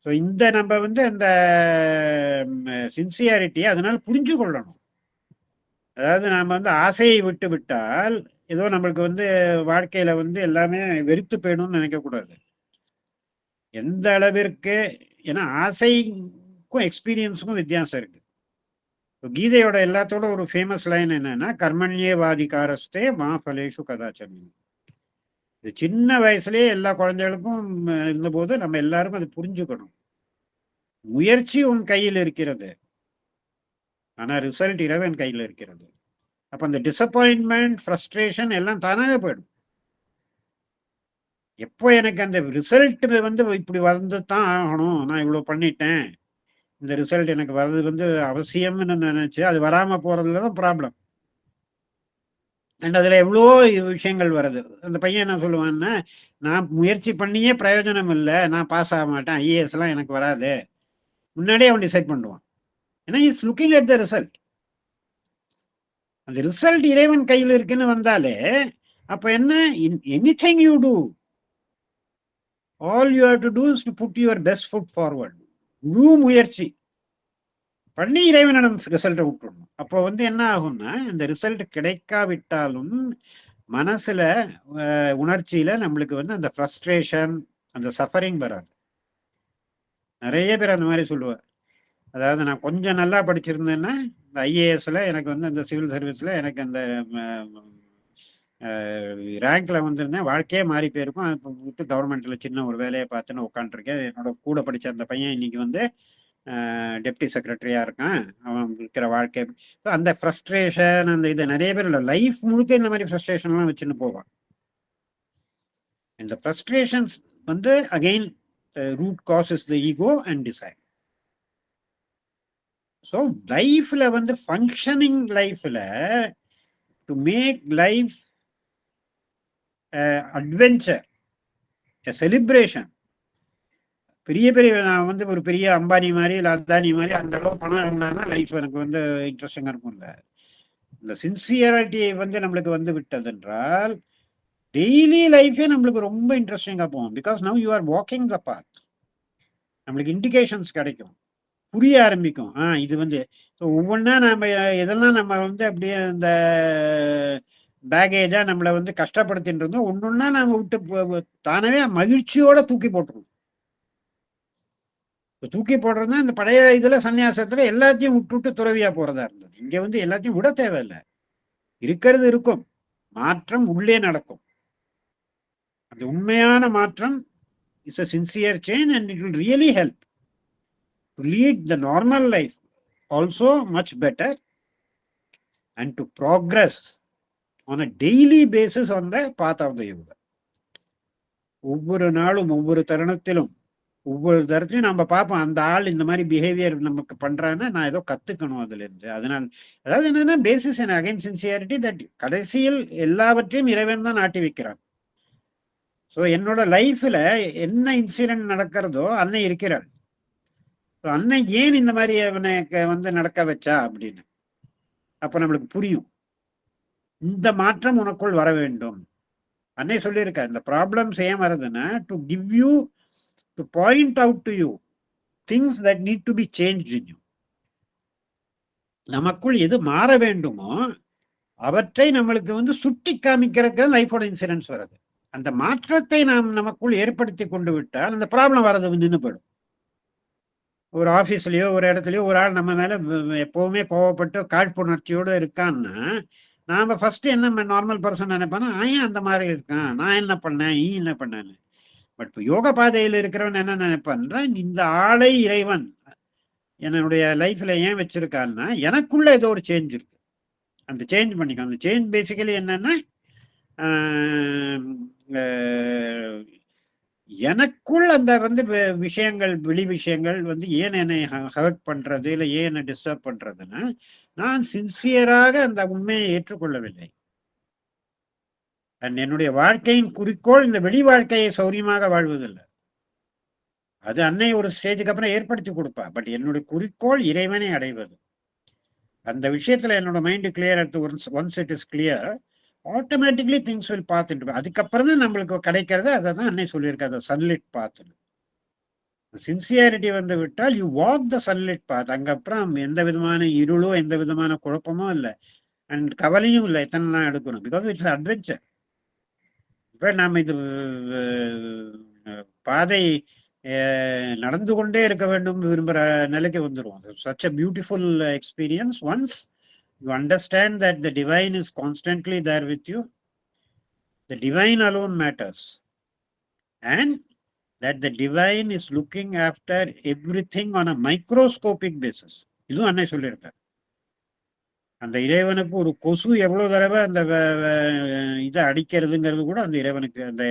ஸோ இந்த நம்ம அந்த சின்சியாரிட்டியை அதனால புரிஞ்சு கொள்ளணும். அதாவது நாம ஆசையை விட்டு விட்டால் ஏதோ நம்மளுக்கு வாழ்க்கையில எல்லாமே வெறுத்து போயிடும்னு நினைக்கக்கூடாது. எந்த அளவிற்கு, ஏன்னா ஆசைக்கும் எக்ஸ்பீரியன்ஸுக்கும் வித்தியாசம் இருக்கு. கீதையோட எல்லாத்தோட ஒரு ஃபேமஸ் லைன் என்னன்னா, கர்மண்யேவாதிகாரஸ்தே மா பலேஷு கதாச்சன். இது சின்ன வயசுலயே எல்லா குழந்தைகளுக்கும் இருந்தபோது நம்ம எல்லாருக்கும் அது புரிஞ்சுக்கணும். முயற்சி உன் கையில் இருக்கிறது, ஆனா ரிசல்ட் இறைவன் கையில் இருக்கிறது. அப்ப அந்த டிசப்பாயின்மெண்ட், ஃப்ரஸ்ட்ரேஷன் எல்லாம் தானாவே போயிடும். எப்போ எனக்கு அந்த ரிசல்ட் இப்படி வந்து தான் ஆகணும், நான் இவ்வளவு பண்ணிட்டேன், இந்த ரிசல்ட் எனக்கு வர்றது அவசியம்னு நினைச்சு அது வராம போறதுலதான் ப்ராப்ளம். அண்ட் அதுல எவ்வளோ விஷயங்கள் வருது. அந்த பையன் என்ன சொல்லுவான்னா, நான் முயற்சி பண்ணியே பிரயோஜனம் இல்லை, நான் பாஸ் ஆக மாட்டேன், ஐஏஎஸ் எல்லாம் எனக்கு வராது, முன்னாடியே அவன் டிசைட் பண்ணுவான். ஏன்னா is looking at the result. அந்த ரிசல்ட் இறைவன் கையில் இருக்குன்னு வந்தாலே அப்ப என்ன, anything you do, all you have to do is to put your best foot forward. முழு முயற்சி பண்ணி இறைவனிடம் ரிசல்ட்டை விட்டுடணும். அப்போ என்ன ஆகும்னா, இந்த ரிசல்ட் கிடைக்காவிட்டாலும் மனசுல உணர்ச்சியில நம்மளுக்கு அந்த ஃப்ரஸ்ட்ரேஷன், அந்த சஃபரிங் வராது. நிறைய பேர் அந்த மாதிரி சொல்லுவார். அதாவது நான் கொஞ்சம் நல்லா படிச்சிருந்தேன்னா இந்த ஐஏஎஸ்ல எனக்கு அந்த சிவில் சர்வீஸ்ல எனக்கு அந்த ரேங்க்ல வந்திருந்தேன், வாழ்க்கையே மாறி போயிருக்கும். இப்போ விட்டு கவர்மெண்ட்ல சின்ன ஒரு வேலையை பார்த்துன்னு உட்காந்துருக்கேன். என்னோட கூட படிச்ச அந்த பையன் இன்னைக்கு டெப்டி செக்ரட்டரியா இருக்கான். அவன் இருக்கிற வாழ்க்கை அந்த ஃப்ரஸ்ட்ரேஷன், அந்த இது நிறைய பேர் இல்லை, லைஃப் முழுக்க இந்த மாதிரி ஃப்ரஸ்ட்ரேஷன்லாம் வச்சுன்னு போவான். இந்த frustrations again root cause is the ego and desire. So லைஃப்ல ஃபங்க்ஷனிங் லைஃப்ல to make life adventure, celebration. பெரிய பெரிய நான் ஒரு பெரிய அம்பானி மாதிரி இல்லை அதானி மாதிரி அந்த அளவு பணம் இருந்தாங்கன்னா லைஃப் எனக்கு இன்ட்ரெஸ்டிங்காக இருக்கும்ல. இந்த சின்சியரிட்டியை நம்மளுக்கு விட்டது என்றால் டெய்லி லைஃபே நம்மளுக்கு ரொம்ப இன்ட்ரெஸ்டிங்காக போகும். Because now you are walking the path. நம்மளுக்கு இண்டிகேஷன்ஸ் கிடைக்கும், புரிய ஆரம்பிக்கும். இது ஸோ ஒவ்வொன்றா நம்ம எதெல்லாம் நம்ம அப்படியே இந்த பேகேஜா நம்மளை கஷ்டப்படுத்திட்டு இருந்தோம், ஒன்னொன்னா நம்ம விட்டு தானவே மகிழ்ச்சியோட தூக்கி போட்டுருவோம். தூக்கி போடுறதுனா இந்த பழைய இதுல சன்னியாசத்துல எல்லாத்தையும் விட்டு துறவியா போறதா இருந்தது. இங்க எல்லாத்தையும் விட தேவையில்லை, இருக்கிறது இருக்கும், மாற்றம் உள்ளே நடக்கும். அந்த உண்மையான மாற்றம் is a sincere change and it will really help to lead the normal life also much better and to progress on a daily basis on the path of the yoga. ஒவ்வொரு நாளும் ஒவ்வொரு தருணத்திலும் ஒவ்வொரு தரத்தையும் நம்ம பார்ப்போம், அந்த ஆள் இந்த மாதிரி பிஹேவியர் நமக்கு பண்றான்னா நான் ஏதோ கத்துக்கணும் அதுல இருந்து. அதனால அதாவது என்னன்னா basis and again sincerity that கடைசியில் எல்லாவற்றையும் இறைவன் தான் நாட்டி வைக்கிறான். ஸோ என்னோட லைஃப்ல என்ன இன்சிடென்ட் நடக்கிறதோ அன்னை இருக்கிறாள். ஸோ அன்னை ஏன் இந்த மாதிரி அவனை வந்து நடக்க வச்சா அப்படின்னு அப்ப நம்மளுக்கு புரியும். இந்த மாற்றம் உனக்குள் வர வேண்டும். அன்னை சொல்லியிருக்கா இந்த ப்ராப்ளம்ஸ் ஏன் வருதுன்னா to give you to point out to you things that need to be change in you. நமக்குள் எது மாற வேண்டுமோ அவற்றை நம்மளுக்கு வந்து சுட்டி காமிக்கிறதுக்கு லைஃபோட இன்சிடென்ட்ஸ் வருது. அந்த மாற்றத்தை நாம் நமக்குள் ஏற்படுத்தி கொண்டு விட்டால் அந்த ப்ராப்ளம் வரது நின்று போயிடும். ஒரு ஆஃபீஸ்லயோ ஒரு இடத்துலயோ ஒரு ஆள் நம்ம மேல எப்பவுமே கோவப்பட்டு காழ்ப்புணர்ச்சியோட இருக்கான்னா நாம ஃபர்ஸ்ட் என்ன நார்மல் பர்சன் நினைப்பானா ஏன் அந்த மாதிரி இருக்கான், நான் என்ன பண்ணேன், நீ என்ன பண்ணேன்னு. பட் இப்போ யோக பாதையில் இருக்கிறவன் என்ன நினைப்பான்னா இந்த ஆளை இறைவன் என்னுடைய லைஃப்ல ஏன் வச்சிருக்கான்னா எனக்குள்ள ஏதோ ஒரு சேஞ்ச் இருக்கு, அந்த சேஞ்ச் பண்ணிக்கும். அந்த சேஞ்ச் பேசிக்கலி என்னன்னா எனக்குள் அந்த வந்து விஷயங்கள் வெளி விஷயங்கள் வந்து ஏன் என்னை ஹர்ட் பண்றது இல்லை ஏன் என்னை டிஸ்டர்ப் பண்றதுன்னா நான் சின்சியராக அந்த உண்மையை ஏற்றுக்கொள்ளவில்லை. அண்ட் என்னுடைய வாழ்க்கையின் குறிக்கோள் இந்த வெளி வாழ்க்கையை சௌரியமாக வாழ்வதில்லை. அது அன்னை ஒரு ஸ்டேஜுக்கு அப்புறம் ஏற்படுத்தி கொடுப்பா. பட் என்னுடைய குறிக்கோள் இறைவனை அடைவது. அந்த விஷயத்துல என்னோட மைண்ட் கிளியர் எடுத்து once it is clear automatically things will பார்த்துட்டு அதுக்கப்புறம் தான் நம்மளுக்கு கிடைக்கிறது. அதை தான் அன்னை சொல்லியிருக்காது சன்லிட் பார்த்துன்னு. சின்சியாரிட்டி வந்து விட்டால் யூ வாக் த சன்லிட் பாத். அங்கப்புறம் எந்த விதமான இருளோ எந்த விதமான குழப்பமோ இல்லை அண்ட் கவலையும் இல்லை எத்தனை நாள் எடுக்கணும். Because it's adventure. இப்போ நாம் இது பாதை நடந்து கொண்டே இருக்க வேண்டும் விரும்புகிற நிலைக்கு வந்துடுவோம். Such a beautiful experience once you understand that the divine is constantly there with you. The divine alone matters and that the divine is looking after everything on a microscopic basis. இதுவும் அன்னை சொல்லியிருக்கார். அந்த இறைவனுக்கு ஒரு கொசு எவ்வளவு தடவை அந்த இதை அடிக்கிறதுங்கிறது கூட அந்த இறைவனுக்கு அந்த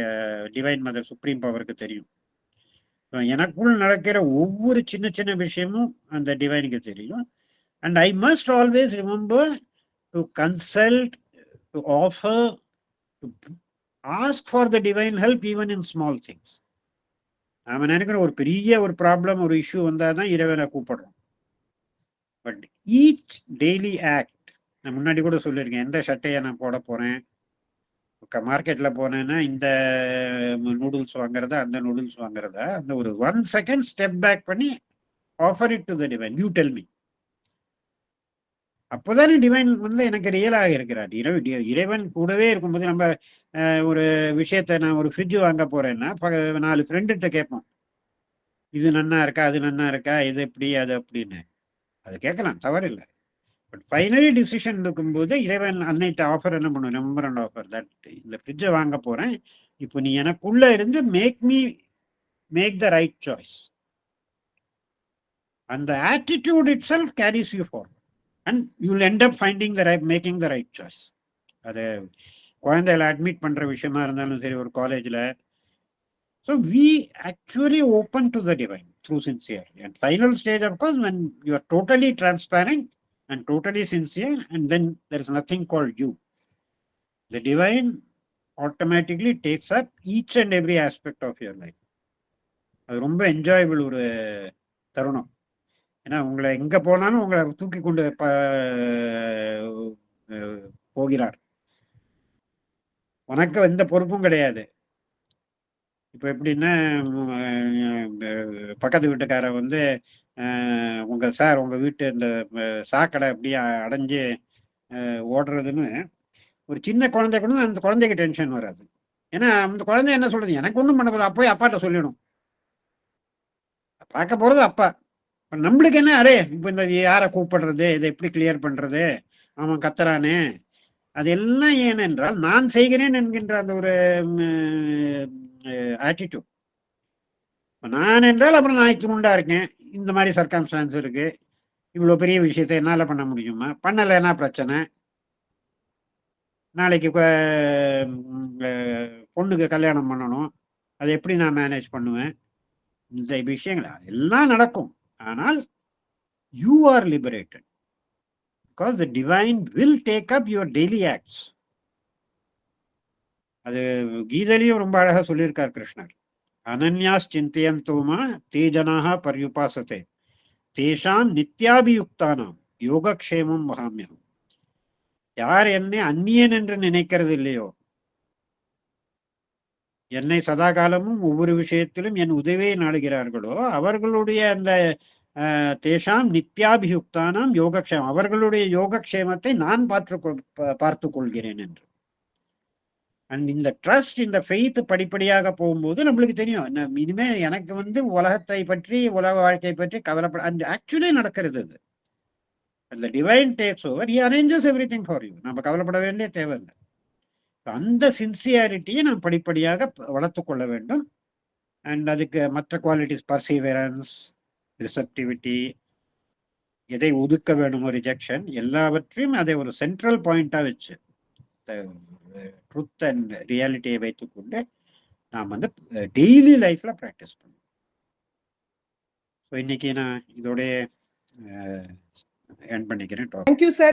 டிவைன் மதர் சுப்ரீம் பவருக்கு தெரியும். எனக்குள் நடக்கிற ஒவ்வொரு சின்ன சின்ன விஷயமும் அந்த டிவைனுக்கு தெரியும். And I must always remember to consult, to offer, to ask for the divine help even in small things. நாம நினைக்கிற ஒரு பெரிய ஒரு ப்ராப்ளம் ஒரு இஷ்யூ வந்தால் தான் இறைவனை கூப்பிடுறோம். பட் ஈச் டெய்லி ஆக்ட், நான் முன்னாடி கூட சொல்லியிருக்கேன், எந்த சட்டையை நான் போட போறேன், மார்க்கெட்ல போனேன்னா இந்த நூடுல்ஸ் வாங்குறதா அந்த நூடுல்ஸ் வாங்குறதா, அந்த ஒரு 1 செகண்ட் ஸ்டெப் பேக் பண்ணி offer it to the divine, you tell me. அப்போதானே டிவைன் வந்து எனக்கு ரியலாக இருக்கிறார். இறைவன் கூடவே இருக்கும்போது நம்ம ஒரு விஷயத்த நான் ஒரு ஃப்ரிட்ஜ் வாங்க போறேன்னா 4 ஃப்ரெண்டுகிட்ட கேட்போம், இது நன்னா இருக்கா அது நன்னா இருக்கா இது எப்படி அது அப்படின்னு. அது கேட்கலாம், தவறு இல்லை. பட் ஃபைனலி டிசிஷன் இருக்கும்போது இறைவன் அன்னைட்ட ஆஃபர் என்ன பண்ணுவோம், நம்பர் அண்ட் ஆஃபர் தட் இந்த ஃப்ரிட்ஜை வாங்க போறேன், இப்போ நீ எனக்குள்ள இருந்து மேக் த ரைட் சாய்ஸ். அந்த attitude it self carries you forward and you'll end up finding the right making the right choice. அது குழந்தைகளை அட்மிட் பண்ற விஷயமா இருந்தாலும் சரி, ஒரு காலேஜ்ல. So we actually open to the divine through sincerity. And final stage, of course, when you are totally transparent and totally sincere, and then there is nothing called you. The divine automatically takes up each and every aspect of your life. அது ரொம்ப enjoyable ஒரு தருணம். ஏன்னா உங்களை எங்க போனாலும் உங்களை தூக்கி கொண்டு போகிறார். உனக்கு எந்த பொறுப்பும் கிடையாது. இப்போ எப்படின்னா பக்கத்து வீட்டுக்கார வந்து உங்க வீட்டு இந்த சாக்கடை அப்படியே அடைஞ்சு ஓடுறதுன்னு ஒரு சின்ன குழந்தை கூட அந்த குழந்தைக்கு டென்ஷன் வராது. ஏன்னா அந்த குழந்தை என்ன சொல்றது, எனக்கு ஒன்றும் பண்ண போது அப்போயே அப்பாட்ட சொல்லிடும், பார்க்க போறது அப்பா. இப்போ நம்மளுக்கு என்ன, அரே இப்போ இந்த யாரை கூப்பிடுறது, இதை எப்படி கிளியர் பண்றது, அவன் கத்துறானே, அது எல்லாம் ஏனென்றால் நான் செய்கிறேன் என்கின்ற அந்த ஒரு ஆட்டிடியூட். நான் என்றால் அப்புறம் நான் துண்டா இருக்கேன், இந்த மாதிரி சர்க்கம்ஸ்டான்ஸ் இருக்கு, இவ்வளோ பெரிய விஷயத்தை என்னால் பண்ண முடியுமா, பண்ணலைன்னா பிரச்சனை, நாளைக்கு பொண்ணுக்கு கல்யாணம் பண்ணணும், அதை எப்படி நான் மேனேஜ் பண்ணுவேன், இந்த விஷயங்கள் எல்லாம் நடக்கும். ஆனால் you are liberated because the divine will take up your daily acts. அது கீதையிலையும் ரொம்ப அழகா சொல்லியிருக்கார் கிருஷ்ணர். அனன்யாஸ் சிந்தையந்தோமா தே ஜனாக பர்யுபாசத்தை தேஷாம் நித்யாபியுக்தானாம் யோகக்ஷேமம் வகாமியம். யார் என்னை அந்நியன் என்று நினைக்கிறது இல்லையோ, என்னை சதா காலமும் ஒவ்வொரு விஷயத்திலும் என் உதவியை நாடுகிறார்களோ, அவர்களுடைய அந்த தேஷாம் நித்யாபியுக்தானாம் யோகக்ஷேமம், அவர்களுடைய யோகக்ஷேமத்தை நான் பார்த்து கொள்கிறேன் என்று. அண்ட் இந்த ட்ரஸ்ட், இந்த ஃபெய்த் படிப்படியாக போகும்போது நம்மளுக்கு தெரியும், இனிமே எனக்கு உலகத்தை பற்றி, உலக வாழ்க்கை பற்றி கவலைப்பட, அண்ட் ஆக்சுவலி நடக்கிறது அது. அந்த divine takes over, he arranges everything for you. நம்ம கவலைப்பட வேண்டிய தேவையில்லை. அந்த சின்சியாரிட்டியை நாம் படிப்படியாக வளர்த்து கொள்ள வேண்டும். அண்ட் அதுக்கு மற்ற குவாலிட்டிஸ், பர்சீவரன்ஸ், ரிசப்டிவிட்டி, எதை ஒதுக்க வேணுமோ ரிஜெக்ஷன், எல்லாவற்றையும் அதை ஒரு சென்ட்ரல் பாயிண்டா வச்சு ட்ரூத் அண்ட் ரியாலிட்டியை வைத்துக்கொண்டு நாம் டெய்லி லைஃப்ல ப்ராக்டிஸ் பண்ணுவோம். ஸோ இன்னைக்கு நான் இதோட எண்ட் பண்ணிக்கிறேன். Thank you sir.